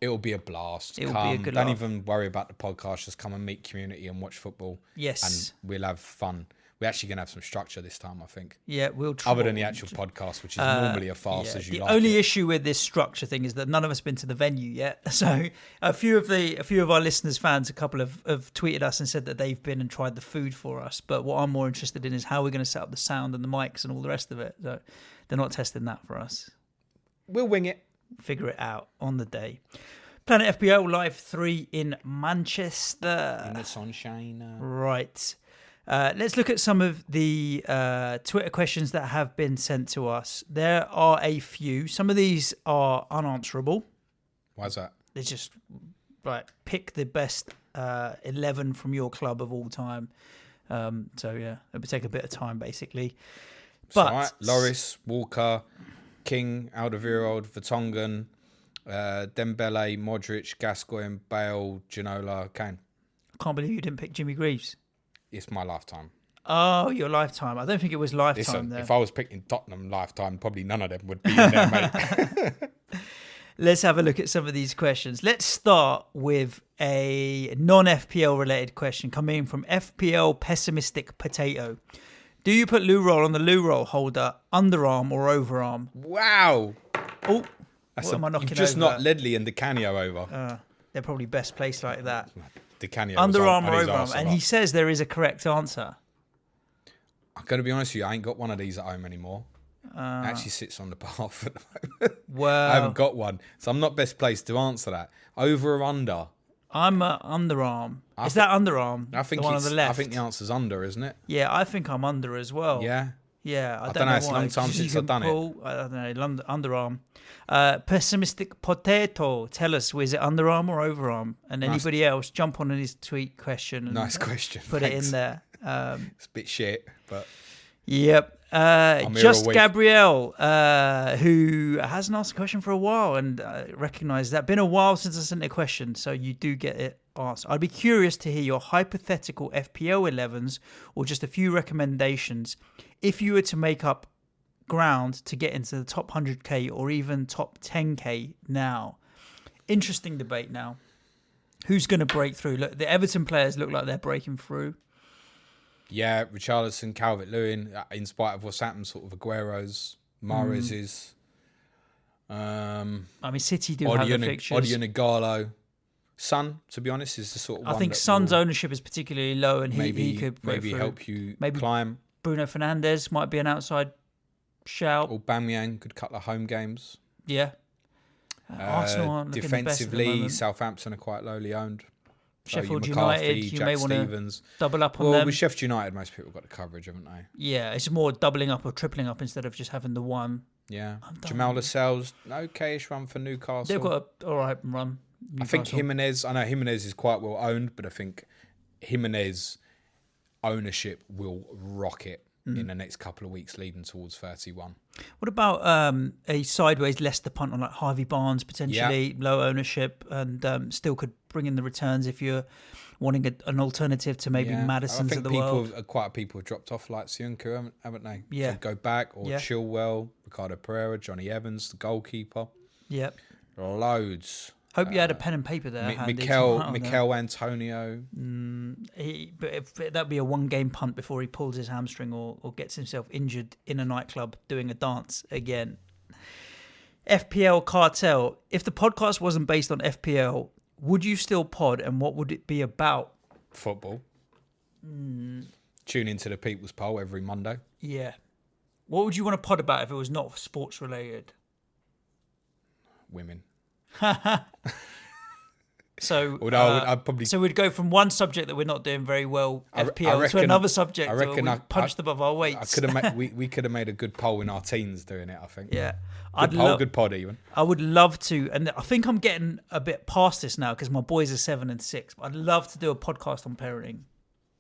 It'll be a blast. It'll be a good Don't laugh. even worry about the podcast. Just come and meet community and watch football. Yes. And we'll have fun. We're actually going to have some structure this time, I think. Yeah, we'll try. Other than the actual podcast, which is normally a farce as you like. The only issue with this structure thing is that none of us have been to the venue yet. So a few of our listeners, fans, a couple have tweeted us and said that they've been and tried the food for us. But what I'm more interested in is how we're going to set up the sound and the mics and all the rest of it. So they're not testing that for us. We'll wing it. Figure it out on the day. Planet FPL Live 3 in Manchester. In the sunshine. Right. Let's look at some of the Twitter questions that have been sent to us. There are a few. Some of these are unanswerable. Why's that? They just pick the best 11 from your club of all time. So yeah, it would take a bit of time basically. But right. Loris, Walker, King, Alderweireld, Vertonghen, Dembele, Modric, Gascoigne, Bale, Ginola, Kane. I can't believe you didn't pick Jimmy Greaves. It's my lifetime. Oh, your lifetime. I don't think it was lifetime. Listen, if I was picking Tottenham lifetime, probably none of them would be in there, mate. Let's have a look at some of these questions. Let's start with a non-FPL related question coming from FPL Pessimistic Potato. Do you put loo roll on the loo roll holder, underarm or overarm? Wow. Oh, what am I knocking You've just over? knocked Ledley and Di Canio over. They're probably best placed like that. Di Canio Underarm or overarm? And he says there is a correct answer. I'm going to be honest with you, I ain't got one of these at home anymore. It actually sits on the bath at the moment. Well, I haven't got one, so I'm not best placed to answer that. Over or under? I'm underarm. Is that underarm? I think the one on the left. I think the answer's under, isn't it? Yeah, I think I'm under as well. Yeah. Yeah, I don't know. why. It's a long time since I've done it. I don't know. Underarm. Pessimistic Potato. Tell us, is it underarm or overarm? And anybody else, jump on his tweet question. And nice question. Put it in there. It's a bit shit, but. Yep. Just week. Gabrielle, who hasn't asked a question for a while, and recognise that. Been a while since I sent a question, so you do get it asked. I'd be curious to hear your hypothetical FPL 11s or just a few recommendations if you were to make up ground to get into the top 100k or even top 10k now. Interesting debate now. Who's going to break through? Look, the Everton players look like they're breaking through. Yeah, Richarlison, Calvert-Lewin, in spite of what's happened, sort of Aguero's, Mahrez's. I mean, City do have the fixtures. Odion, Son, to be honest, is the sort of I one think Son's ownership is particularly low, and he could break maybe through. help you climb. Bruno Fernandes might be an outside shout. Or Aubameyang could cut the home games. Yeah. Arsenal aren't looking the best at the defensively, moment. Southampton are quite lowly owned. Sheffield McCarthy, United, you Jack may want to Stevens. double up on them. Well, with Sheffield United, most people got the coverage, haven't they? Yeah, it's more doubling up or tripling up instead of just having the one. Yeah. Jamal Lascelles, okay-ish run for Newcastle. They've got an all right run. Newcastle. I think Jimenez, I know Jimenez is quite well owned, but I think Jimenez ownership will rocket in the next couple of weeks leading towards 31. What about a sideways Leicester punt on like Harvey Barnes, potentially low ownership, and still could bring in the returns if you're wanting an alternative to maybe Maddison's of the world? Quite a people have dropped off like Sionku, haven't they? Yeah. So go back, or Chilwell, Ricardo Pereira, Johnny Evans, the goalkeeper. Yep. Loads. Hope you had a pen and paper there. Mikel Antonio. That'd be a one-game punt before he pulls his hamstring or gets himself injured in a nightclub doing a dance again. FPL Cartel. If the podcast wasn't based on FPL, would you still pod, and what would it be about? Football. Tune into the People's Poll every Monday. Yeah. What would you want to pod about if it was not sports related? Women. So, I'd probably. So we'd go from one subject that we're not doing very well, FPL, to another subject. I reckon we punched above our weights. We could have made a good poll in our teens doing it. I think. Yeah, Good pod even. I would love to, and I think I'm getting a bit past this now because my boys are 7 and 6. But I'd love to do a podcast on parenting.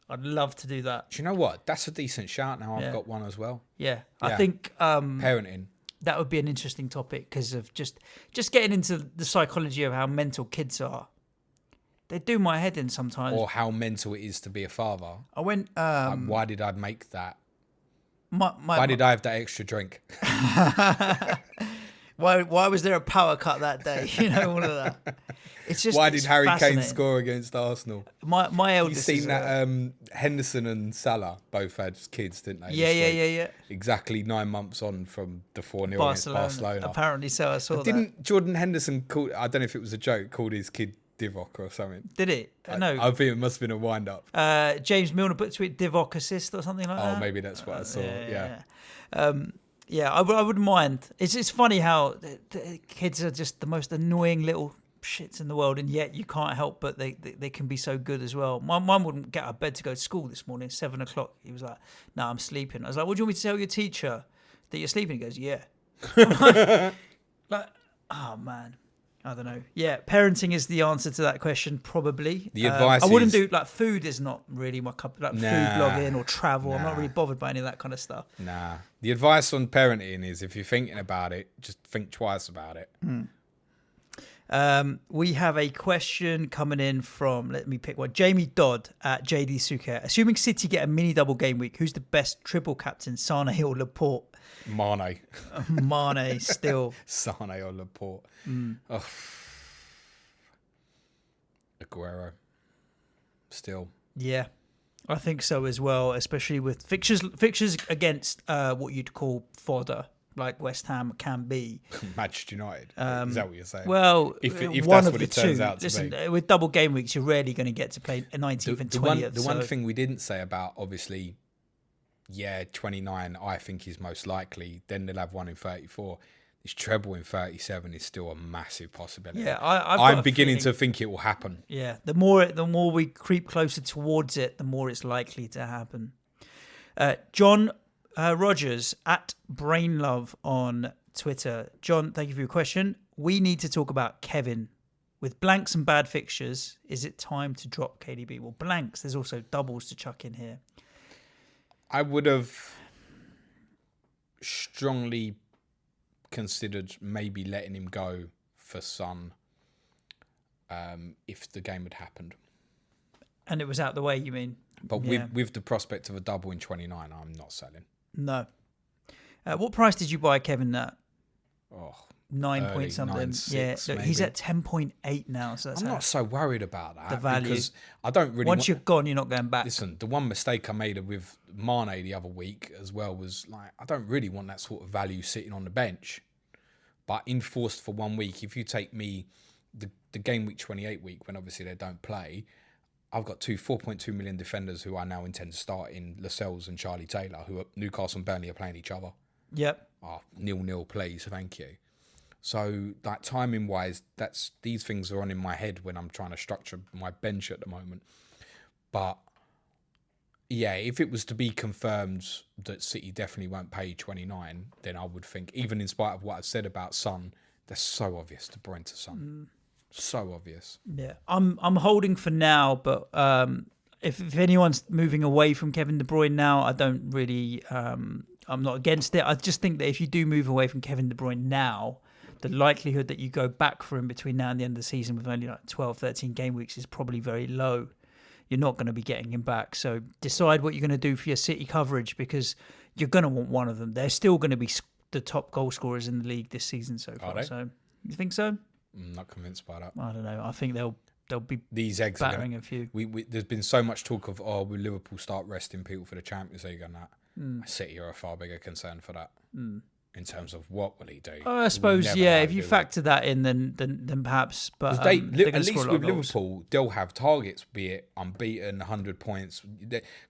I'd love to do that. Do you know what? That's a decent shout. Now I've got one as well. Yeah. I think parenting. That would be an interesting topic because of just getting into the psychology of how mental kids are. They do my head in sometimes. Or how mental it is to be a father. I went. Why did I make that? Why did I have that extra drink? Why was there a power cut that day? You know, all of that. It's just. Why did Harry Kane score against Arsenal? My eldest. You've seen that Henderson and Salah both had kids, didn't they? Yeah. Exactly 9 months on from the 4-0 against Barcelona. Apparently so. I saw that. Didn't Jordan Henderson call? I don't know if it was a joke. Called his kid Divock or something. Did it? No. I think it must have been a wind up. James Milner put to it Divock assist or something like that. Oh, maybe that's what I saw. Yeah. I wouldn't mind. It's funny how the kids are just the most annoying little shits in the world, and yet you can't help but they can be so good as well. My mum wouldn't get out of bed to go to school this morning, 7 o'clock. He was like, "No, I'm sleeping." I was like, "What do you want me to tell your teacher? That you're sleeping?" He goes, "Yeah." Like, oh man. I don't know. Yeah, parenting is the answer to that question, probably. The advice I wouldn't is- do, like, food is not really my cup, like food Nah, blogging or travel. I'm not nah. really bothered by any of that kind of stuff. Nah. The advice on parenting is if you're thinking about it, just think twice about it. We have a question coming in from, let me pick one, Jamie Dodd at JD Suker. Assuming City get a mini double game week, who's the best triple captain, Sane or Laporte? Mane. Mane still. Sane or Laporte. Oh. Aguero. Still. Yeah, I think so as well, especially with fixtures against what you'd call fodder, like West Ham can be. Manchester United. Is that what you're saying? Well, if one that's of what the it turns two. out to Listen, be. with double game weeks, you're rarely going to get to play a 19th and 20th. The one thing we didn't say about, obviously, 29 I think is most likely. Then they'll have one in 34. This treble in 37 is still a massive possibility. Yeah, I've got I'm a beginning feeling- to think it will happen. Yeah, the more we creep closer towards it, the more it's likely to happen. John Rogers at Brainlove on Twitter. John, thank you for your question. We need to talk about Kevin. With blanks and bad fixtures, is it time to drop KDB? Well, blanks, there's also doubles to chuck in here. I would have strongly considered maybe letting him go for Son if the game had happened. And it was out the way, you mean? But Yeah. with the prospect of a double in 29, I'm not selling. No. What price did you buy Kevin at? Oh, 9 early, point something. 9.6 Look, he's maybe. at 10.8 now. So that's I'm not so worried about that. the value. Because I don't really Once want- you're gone, you're not going back. Listen, the one mistake I made with Mane the other week as well was like, I don't really want that sort of value sitting on the bench. But enforced for 1 week, if you take me the game week 28 week, when obviously they don't play, I've got 4.2 million defenders who I now intend to start in Lascelles and Charlie Taylor, who are Newcastle and Burnley are playing each other. Yep. 0-0 please, thank you. So, like, timing wise, these things are on in my head when I'm trying to structure my bench at the moment. But yeah, if it was to be confirmed that City definitely won't pay 29, then I would think, even in spite of what I've said about Son, that's so obvious to Brent to Son. So obvious. Yeah, I'm holding for now, but if anyone's moving away from Kevin De Bruyne now, I don't really. I'm not against it. I just think that if you do move away from Kevin De Bruyne now, the likelihood that you go back for him between now and the end of the season with only like 12, 13 game weeks is probably very low. You're not going to be getting him back. So decide what you're going to do for your City coverage, because you're going to want one of them. They're still going to be the top goal scorers in the league this season so far. Are they? So you think so? I'm not convinced by that. I don't know. I think they'll be These eggs are battering gonna, a few. there's been so much talk of, will Liverpool start resting people for the Champions League and that. City are a far bigger concern for that. In terms of what will he do? I suppose, never yeah. know, if you do we? factor that in, then perhaps. But They, they're at gonna score least a lot with of goals. Liverpool, they'll have targets, be it unbeaten, 100 points.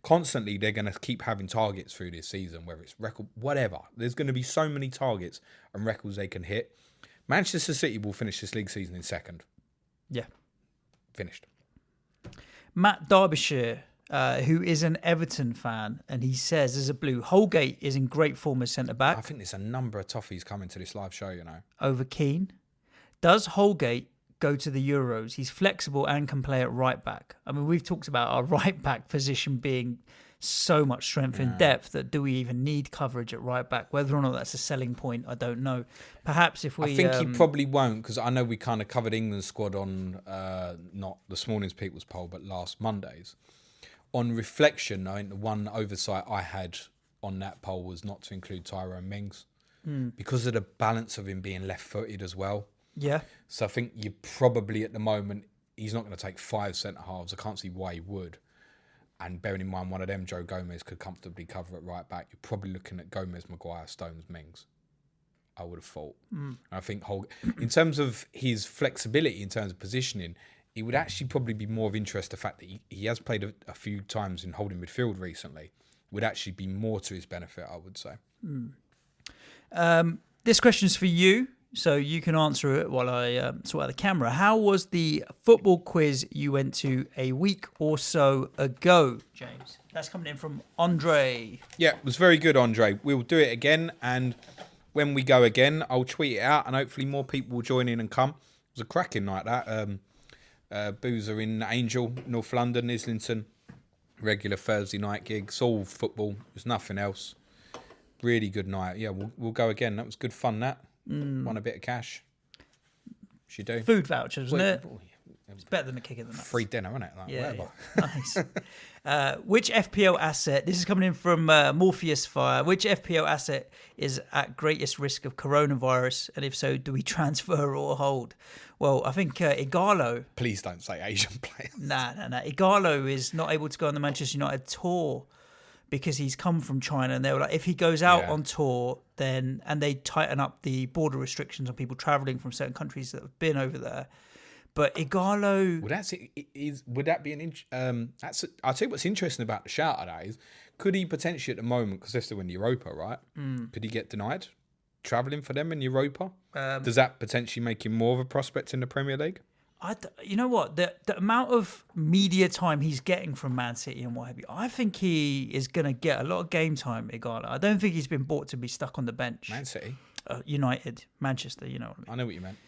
Constantly, they're going to keep having targets through this season, whether it's record, whatever. There's going to be so many targets and records they can hit. Manchester City will finish this league season in second. Yeah. Finished. Matt Derbyshire, who is an Everton fan, and he says, as a Blue, Holgate is in great form as centre I back think there's a number of toffees coming to this live show, you know. over Keane. Does Holgate go to the Euros? He's flexible and can play at right back. I mean, we've talked about our right back position being so much strength and depth that do we even need coverage at right back? Whether or not that's a selling point, I don't know. Perhaps if we... I think he probably won't, because I know we kind of covered England's squad on not this morning's People's Poll, but last Monday's. On reflection, I think the one oversight I had on that poll was not to include Tyrone Mings because of the balance of him being left-footed as well. Yeah. So I think you probably at the moment, he's not going to take 5 centre-halves. I can't see why he would. And bearing in mind one of them, Joe Gomez, could comfortably cover at right back, you're probably looking at Gomez, Maguire, Stones, Mings. I would have thought. And I think in terms of his flexibility, in terms of positioning, it would actually probably be more of interest the fact that he has played a few times in holding midfield recently. Would actually be more to his benefit, I would say. This question's for you, so you can answer it while I sort out the camera. How was the football quiz you went to a week or so ago, James? That's coming in from Andre. Yeah, it was very good, Andre. We'll do it again, and when we go again, I'll tweet it out, and hopefully more people will join in and come. was a cracking night, that. Boozer in Angel, North London, Islington. Regular Thursday night gigs, all football. There's nothing else. Really good night. Yeah, we'll go again. That was good fun, that. Won a bit of cash. Should do. Food vouchers, wasn't it? It's better than a kick in the nuts. Free dinner, isn't it? Like, Yeah, whatever. Nice. Which FPL asset, this is coming in from Morpheus Fire, which FPL asset is at greatest risk of coronavirus? And if so, do we transfer or hold? Well, I think Igalo. Please don't say Asian player. Nah. Igalo is not able to go on the Manchester United tour because he's come from China. And they were like, if he goes out on tour, then, and they tighten up the border restrictions on people travelling from certain countries that have been over there. But Igalo... Would that be an... I'll tell you what's interesting about the shout of that is, could he potentially at the moment, because they're still in Europa, right? Could he get denied travelling for them in Europa? Does that potentially make him more of a prospect in the Premier League? You know what? The amount of media time he's getting from Man City and what have you, I think he is going to get a lot of game time, Igalo. I don't think he's been bought to be stuck on the bench. Man City? United. Manchester, you know what I mean. I know what you meant.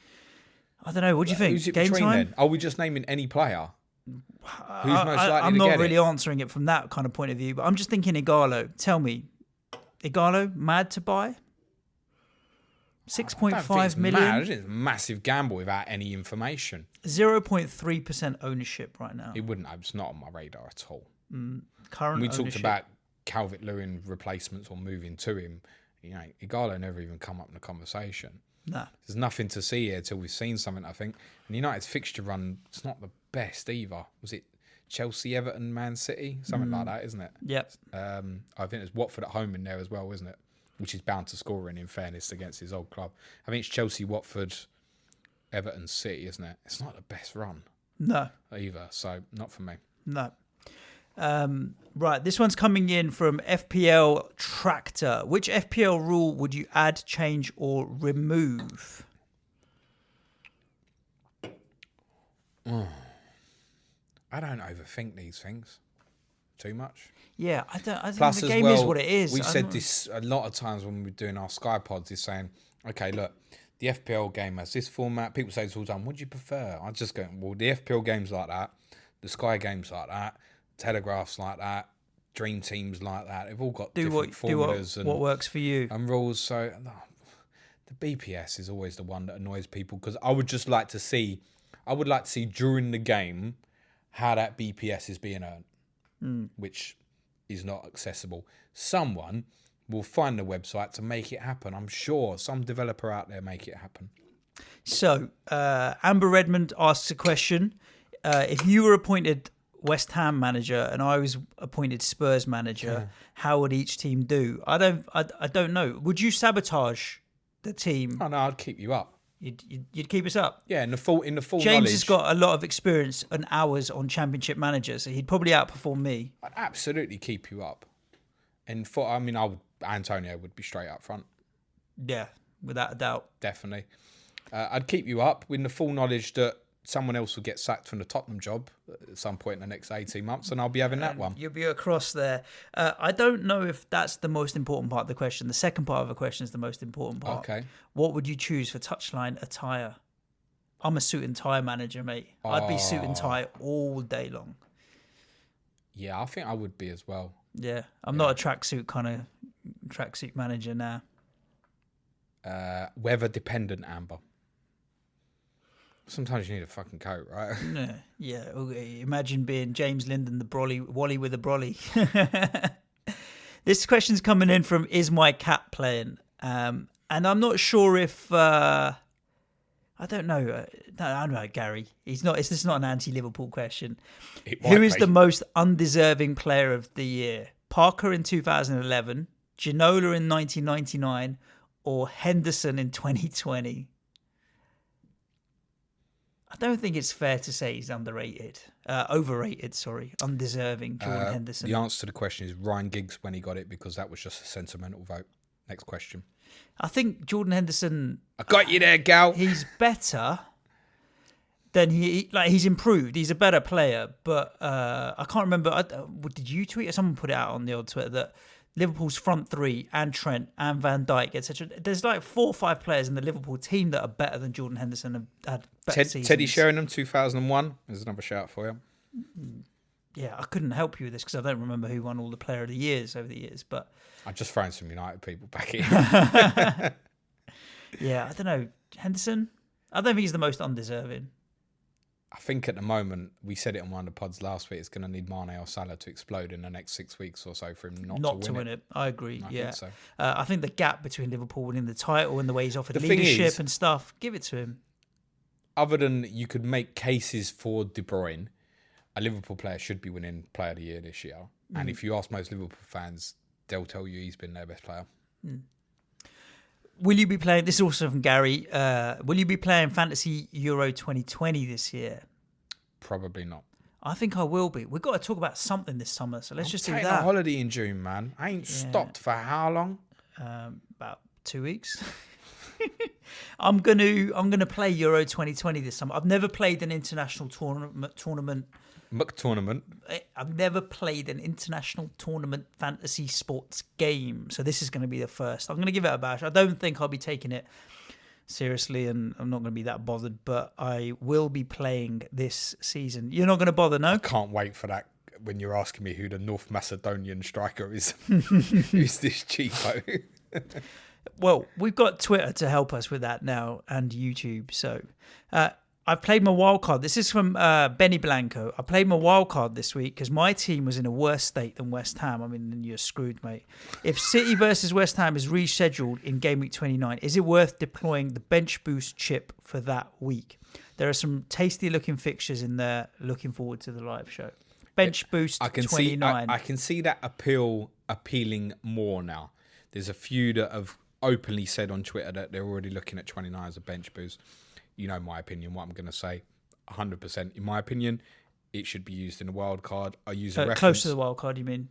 I don't know. What do you think? Who's it Game between time? then? Are we just naming any player? Who's most likely I'm to not get really it? answering it from that kind of point of view, but I'm just thinking Igalo. Tell me, Igalo, mad to buy? 6.5 million? Mad. It's a massive gamble without any information. 0.3% ownership right now. It wouldn't. It's not on my radar at all. Current We ownership. talked about Calvert-Lewin replacements or moving to him. You know, Igalo never even come up in the conversation. Nah. There's nothing to see here till we've seen something, I think. And United's fixture run, it's not the best either. Was it Chelsea, Everton, Man City? Something like that, isn't it? Yep. I think there's Watford at home in there as well, isn't it? Which is bound to score in fairness, against his old club. I think it's Chelsea, Watford, Everton, City, isn't it? It's not the best run. No. Either, so not for me. No. Right, this one's coming in from FPL Tractor. Which FPL rule would you add, change, or remove? I don't overthink these things too much. Yeah, I don't Plus, think the as game well, is what it is. We've said this a lot of times when we're doing our Sky pods, is saying, okay, look, the FPL game has this format. People say this all the time, what do you prefer? I just go, well, the FPL games like that, the Sky games like that, Telegraphs like that, Dream Teams like that. They've all got different formulas do what works for you. And rules. So the BPS is always the one that annoys people, because I would like to see during the game how that BPS is being earned, which is not accessible. Someone will find the website to make it happen. I'm sure some developer out there make it happen. So, Amber Redmond asks a question. If you were appointed West Ham manager and I was appointed Spurs manager, how would each team do? I don't know. Would you sabotage the team? Oh no, I'd keep you up. You'd keep us up. Yeah, in the full James knowledge. has got a lot of experience and hours on Championship Manager, so he'd probably outperform me. I'd absolutely keep you up. And Antonio would be straight up front. Yeah, without a doubt. Definitely. I'd keep you up with the full knowledge that someone else will get sacked from the Tottenham job at some point in the next 18 months, and I'll be having that one. You'll be across there. I don't know if that's the most important part of the question. The second part of the question is the most important part. Okay. What would you choose for touchline attire? I'm a suit and tie manager, mate. I'd be suit and tie all day long. Yeah, I think I would be as well. Yeah, I'm not a tracksuit manager now. Weather dependent, Amber. Sometimes you need a fucking coat, right? Yeah. Okay. Imagine being James Linden, Wally with a brolly. This question's coming in from Is My Cat Playing? And I'm not sure if I don't know. I don't know, Gary. This is not an anti-Liverpool question. Who is the most undeserving player of the year? Parker in 2011, Ginola in 1999, or Henderson in 2020? I don't think it's fair to say he's overrated. Undeserving, Jordan Henderson. The answer to the question is Ryan Giggs when he got it, because that was just a sentimental vote. Next question. I think Jordan Henderson... I got you there, gal. He's better than he's improved. He's a better player, but I can't remember. Did you tweet or someone put it out on the old Twitter that Liverpool's front three and Trent and Van Dijk, etc. There's like 4 or 5 players in the Liverpool team that are better than Jordan Henderson have had Teddy Sheringham, 2001. There's another shout for you. Yeah, I couldn't help you with this because I don't remember who won all the Player of the Years over the years. But I'm just throwing some United people back in. Yeah, I don't know. Henderson? I don't think he's the most undeserving. I think at the moment, we said it on one of the pods last week, it's going to need Mane or Salah to explode in the next 6 weeks or so for him not to win it. I agree, I yeah. think so. I think the gap between Liverpool winning the title and the way he's offered The thing leadership is, and stuff, give it to him. Other than you could make cases for De Bruyne, a Liverpool player should be winning Player of the Year this year. And if you ask most Liverpool fans, they'll tell you he's been their best player. Will you be playing, this is also from Gary, will you be playing Fantasy Euro 2020 this year? Probably not. I think I will be. We've got to talk about something this summer, so let's just do Taking that. a holiday in June, man. I ain't stopped for how long? About 2 weeks. I'm gonna play Euro 2020 this summer. I've never played an international tournament. McTournament. I've never played an international tournament fantasy sports game, so this is going to be the first. I'm going to give it a bash. I don't think I'll be taking it seriously, and I'm not going to be that bothered, but I will be playing this season. You're not going to bother, no? Can't wait for that when you're asking me who the North Macedonian striker is. Who's this cheapo? Well, we've got Twitter to help us with that now and YouTube. So I've played my wild card. This is from Benny Blanco. I played my wild card this week because my team was in a worse state than West Ham. I mean, then you're screwed, mate. If City versus West Ham is rescheduled in game week 29, is it worth deploying the bench boost chip for that week? There are some tasty looking fixtures in there. Looking forward to the live show. Bench boost 29. I can see that appealing more now. There's a few that have openly said on Twitter that they're already looking at 29 as a bench boost. You know my opinion, what I'm going to say. 100%. In my opinion, it should be used in a wild card. I use a reference. Close to the wild card, you mean?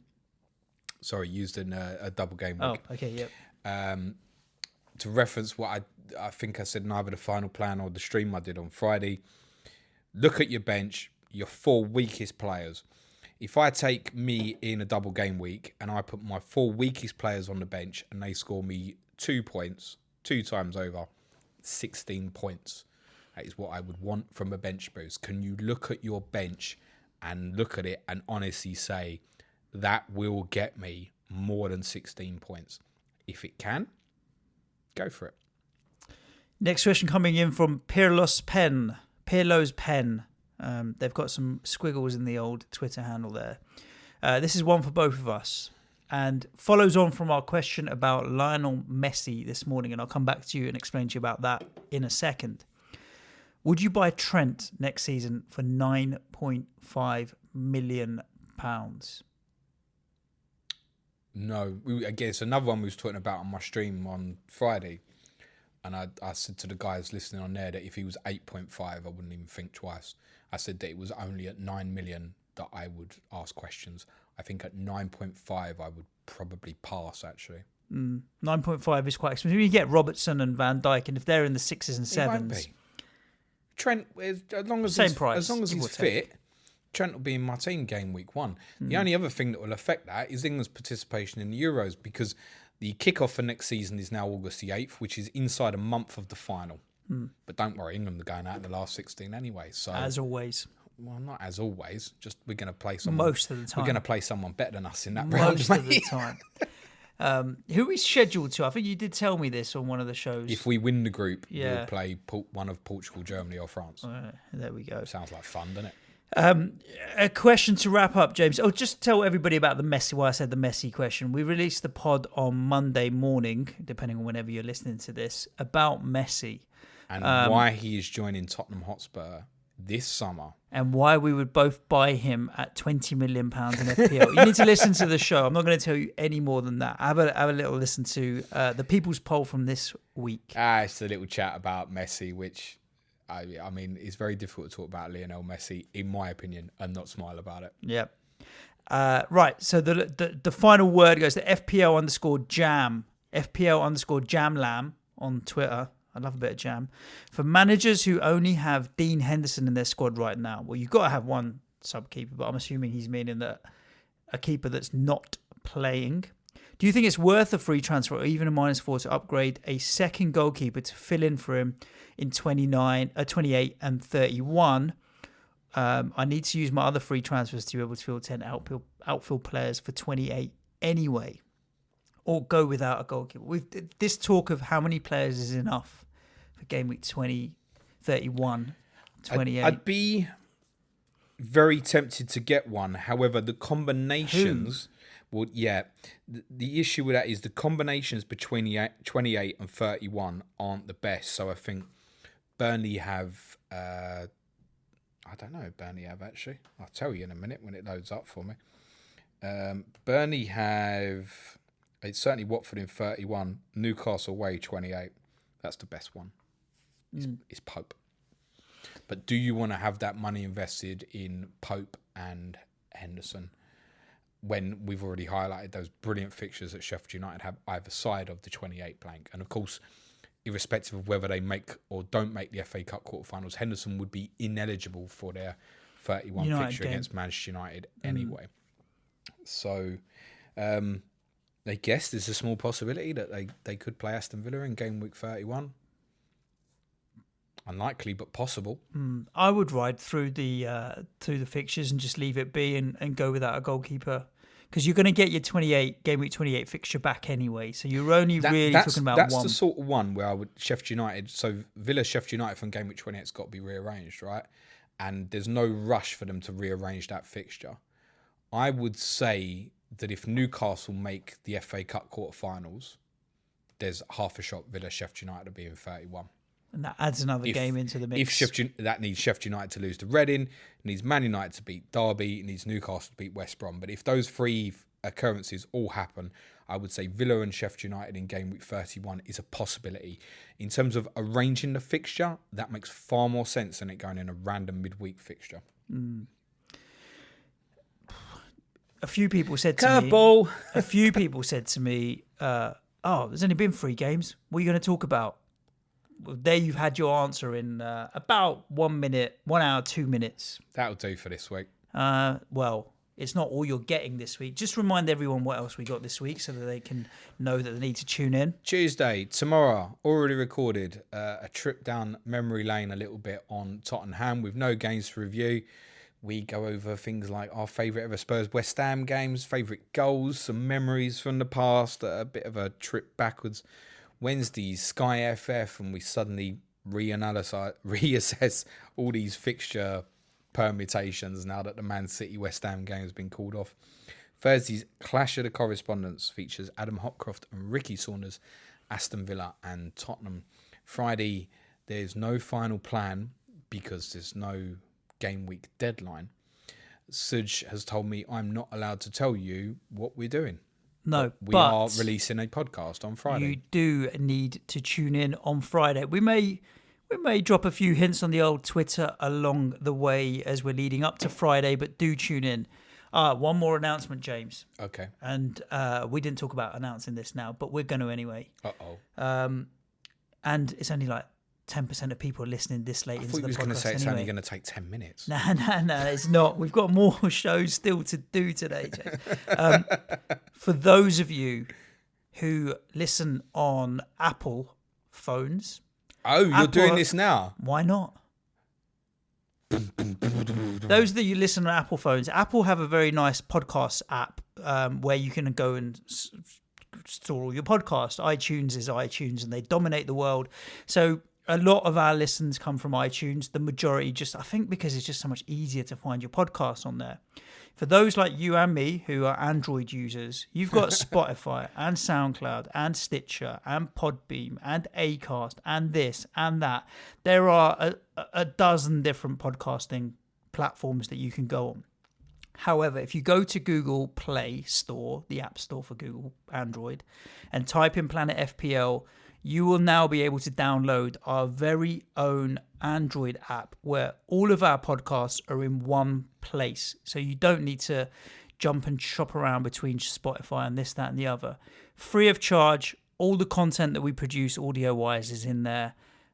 Sorry, used in a double game week. Oh, okay, yep. To reference what I think I said in either the final plan or the stream I did on Friday, look at your bench, your 4 weakest players. If I take me in a double game week and I put my 4 weakest players on the bench and they score me 2 points, 2 times over, 16 points. That is what I would want from a bench boost. Can you look at your bench and look at it and honestly say, that will get me more than 16 points? If it can, go for it. Next question coming in from Pirlo's Pen. They've got some squiggles in the old Twitter handle there. This is one for both of us and follows on from our question about Lionel Messi this morning, and I'll come back to you and explain to you about that in a second. Would you buy Trent next season for £9.5 million? No. Again, it's another one we was talking about on my stream on Friday. And I said to the guys listening on there that if he was 8.5, I wouldn't even think twice. I said that it was only at 9 million that I would ask questions. I think at 9.5, I would probably pass, actually. 9.5 is quite expensive. You get Robertson and Van Dijk, and if they're in the 6s and 7s... It won't be. Trent, as long as he's fit, Trent will be in my team game week 1. The only other thing that will affect that is England's participation in the Euros, because the kickoff for next season is now August the 8th, which is inside a month of the final. But don't worry, England are going out in the last 16 anyway. So as always. Well, not as always. Just we're going to play someone. Most of the time. We're going to play someone better than us in that round. Most of the time. Who are we scheduled to? I think you did tell me this on one of the shows. If we win the group, we'll play one of Portugal, Germany or France. There we go. Sounds like fun, doesn't it? A question to wrap up, James. Oh, just tell everybody about the Messi. Why I said the Messi question. We released the pod on Monday morning, depending on whenever you're listening to this, about Messi. And why he is joining Tottenham Hotspur this summer. And why we would both buy him at £20 million in FPL. You need to listen to the show. I'm not going to tell you any more than that. Have a little listen to the People's Poll from this week. It's a little chat about Messi, which, I mean, it's very difficult to talk about Lionel Messi, in my opinion, and not smile about it. Yep. Right, so the final word goes to FPL_jam. FPL_jamlam on Twitter. I love a bit of jam. For managers who only have Dean Henderson in their squad right now, well, you've got to have one sub-keeper, but I'm assuming he's meaning that a keeper that's not playing. Do you think it's worth a free transfer or even a -4 to upgrade a second goalkeeper to fill in for him in 28 and 31? I need to use my other free transfers to be able to fill 10 outfield players for 28 anyway. Or go without a goalkeeper. With this talk of how many players is enough for game week 20, 31, 28. I'd be very tempted to get one. However, the combinations... Well, yeah. The issue with that is the combinations between 28 and 31 aren't the best. So I think Burnley have... I don't know if Burnley have, actually. I'll tell you in a minute when it loads up for me. Burnley have... It's certainly Watford in 31. Newcastle away 28. That's the best one. It's Pope. But do you want to have that money invested in Pope and Henderson when we've already highlighted those brilliant fixtures that Sheffield United have either side of the 28 blank? And of course, irrespective of whether they make or don't make the FA Cup quarterfinals, Henderson would be ineligible for their 31 United fixture game against Manchester United anyway. So I guess there's a small possibility that they could play Aston Villa in game week 31. Unlikely, but possible. I would ride through the fixtures and just leave it be and go without a goalkeeper, because you're going to get your game week 28 fixture back anyway. So you're only talking about that's one. That's the sort of one where I would Sheffield United. So Villa Sheffield United from game week 28's got to be rearranged, right? And there's no rush for them to rearrange that fixture. I would say that if Newcastle make the FA Cup quarterfinals, there's half a shot Villa Sheffield United to be in 31. And that adds another game into the mix. That needs Sheffield United to lose to Reading, it needs Man United to beat Derby, it needs Newcastle to beat West Brom. But if those three occurrences all happen, I would say Villa and Sheffield United in game week 31 is a possibility. In terms of arranging the fixture, that makes far more sense than it going in a random midweek fixture. A few people said to Curveball. A few people said to me, "Oh, there's only been 3 games. What are you going to talk about?" Well, there you've had your answer in about 1 minute, 1 hour, 2 minutes. That'll do for this week. Well, it's not all you're getting this week. Just remind everyone what else we got this week so that they can know that they need to tune in. Tuesday, tomorrow, already recorded a trip down memory lane a little bit on Tottenham with no games to review. We go over things like our favourite ever Spurs West Ham games, favourite goals, some memories from the past, a bit of a trip backwards. Wednesday's Sky FF, and we suddenly reassess all these fixture permutations now that the Man City West Ham game has been called off. Thursday's Clash of the Correspondents features Adam Hopcroft and Ricky Saunders, Aston Villa and Tottenham. Friday, there's no final plan because there's no game week deadline. Suj has told me I'm not allowed to tell you what we're doing. No, we are releasing a podcast on Friday. You do need to tune in on Friday. We may drop a few hints on the old Twitter along the way as we're leading up to Friday, but do tune in. One more announcement, James. Okay. And we didn't talk about announcing this now, but we're going to anyway. Uh-oh. And it's only like 10% of people are listening this late into the podcast. I thought you was going to say it's only going to take 10 minutes. No, it's not. We've got more shows still to do today, James. For those of you who listen on Apple phones... Oh, you're doing this now? Why not? Those that you listen on Apple phones, Apple have a very nice podcast app where you can go and store all your podcasts. iTunes is iTunes and they dominate the world. So a lot of our listens come from iTunes. The majority I think because it's just so much easier to find your podcasts on there. For those like you and me who are Android users, you've got Spotify and SoundCloud and Stitcher and Podbeam and Acast and this and that. There are a dozen different podcasting platforms that you can go on. However, if you go to Google Play Store, the App Store for Google Android, and type in Planet FPL, you will now be able to download our very own Android app where all of our podcasts are in one place. So you don't need to jump and shop around between Spotify and this, that, and the other. Free of charge. All the content that we produce audio-wise is in there.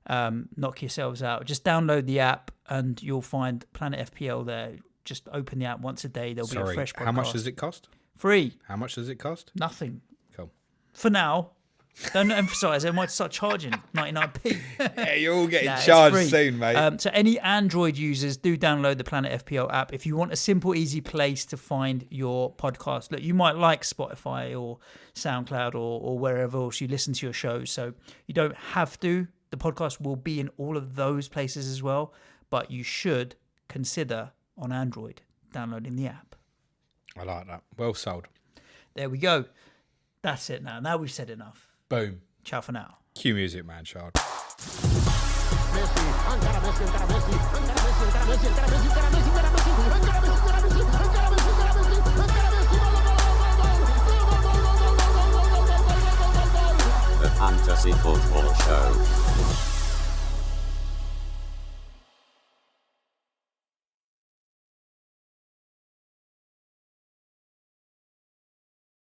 Knock yourselves out. Just download the app and you'll find Planet FPL there. Just open the app once a day. There'll be a fresh podcast. How much does it cost? Free. How much does it cost? Nothing. for now. Don't emphasise. They might start charging 99p. Yeah, you're all getting It's charged free. soon, mate. So any Android users, do download the Planet FPL app if you want a simple, easy place to find your podcast. Look, you might like Spotify or SoundCloud or wherever else you listen to your shows, so you don't have to. The podcast will be in all of those places as well, but you should consider on Android downloading the app. I like that. Well sold. There we go. That's it now. Now we've said enough. Boom. Ciao for now. Cue music, man, Shard. The Fantasy Football Show.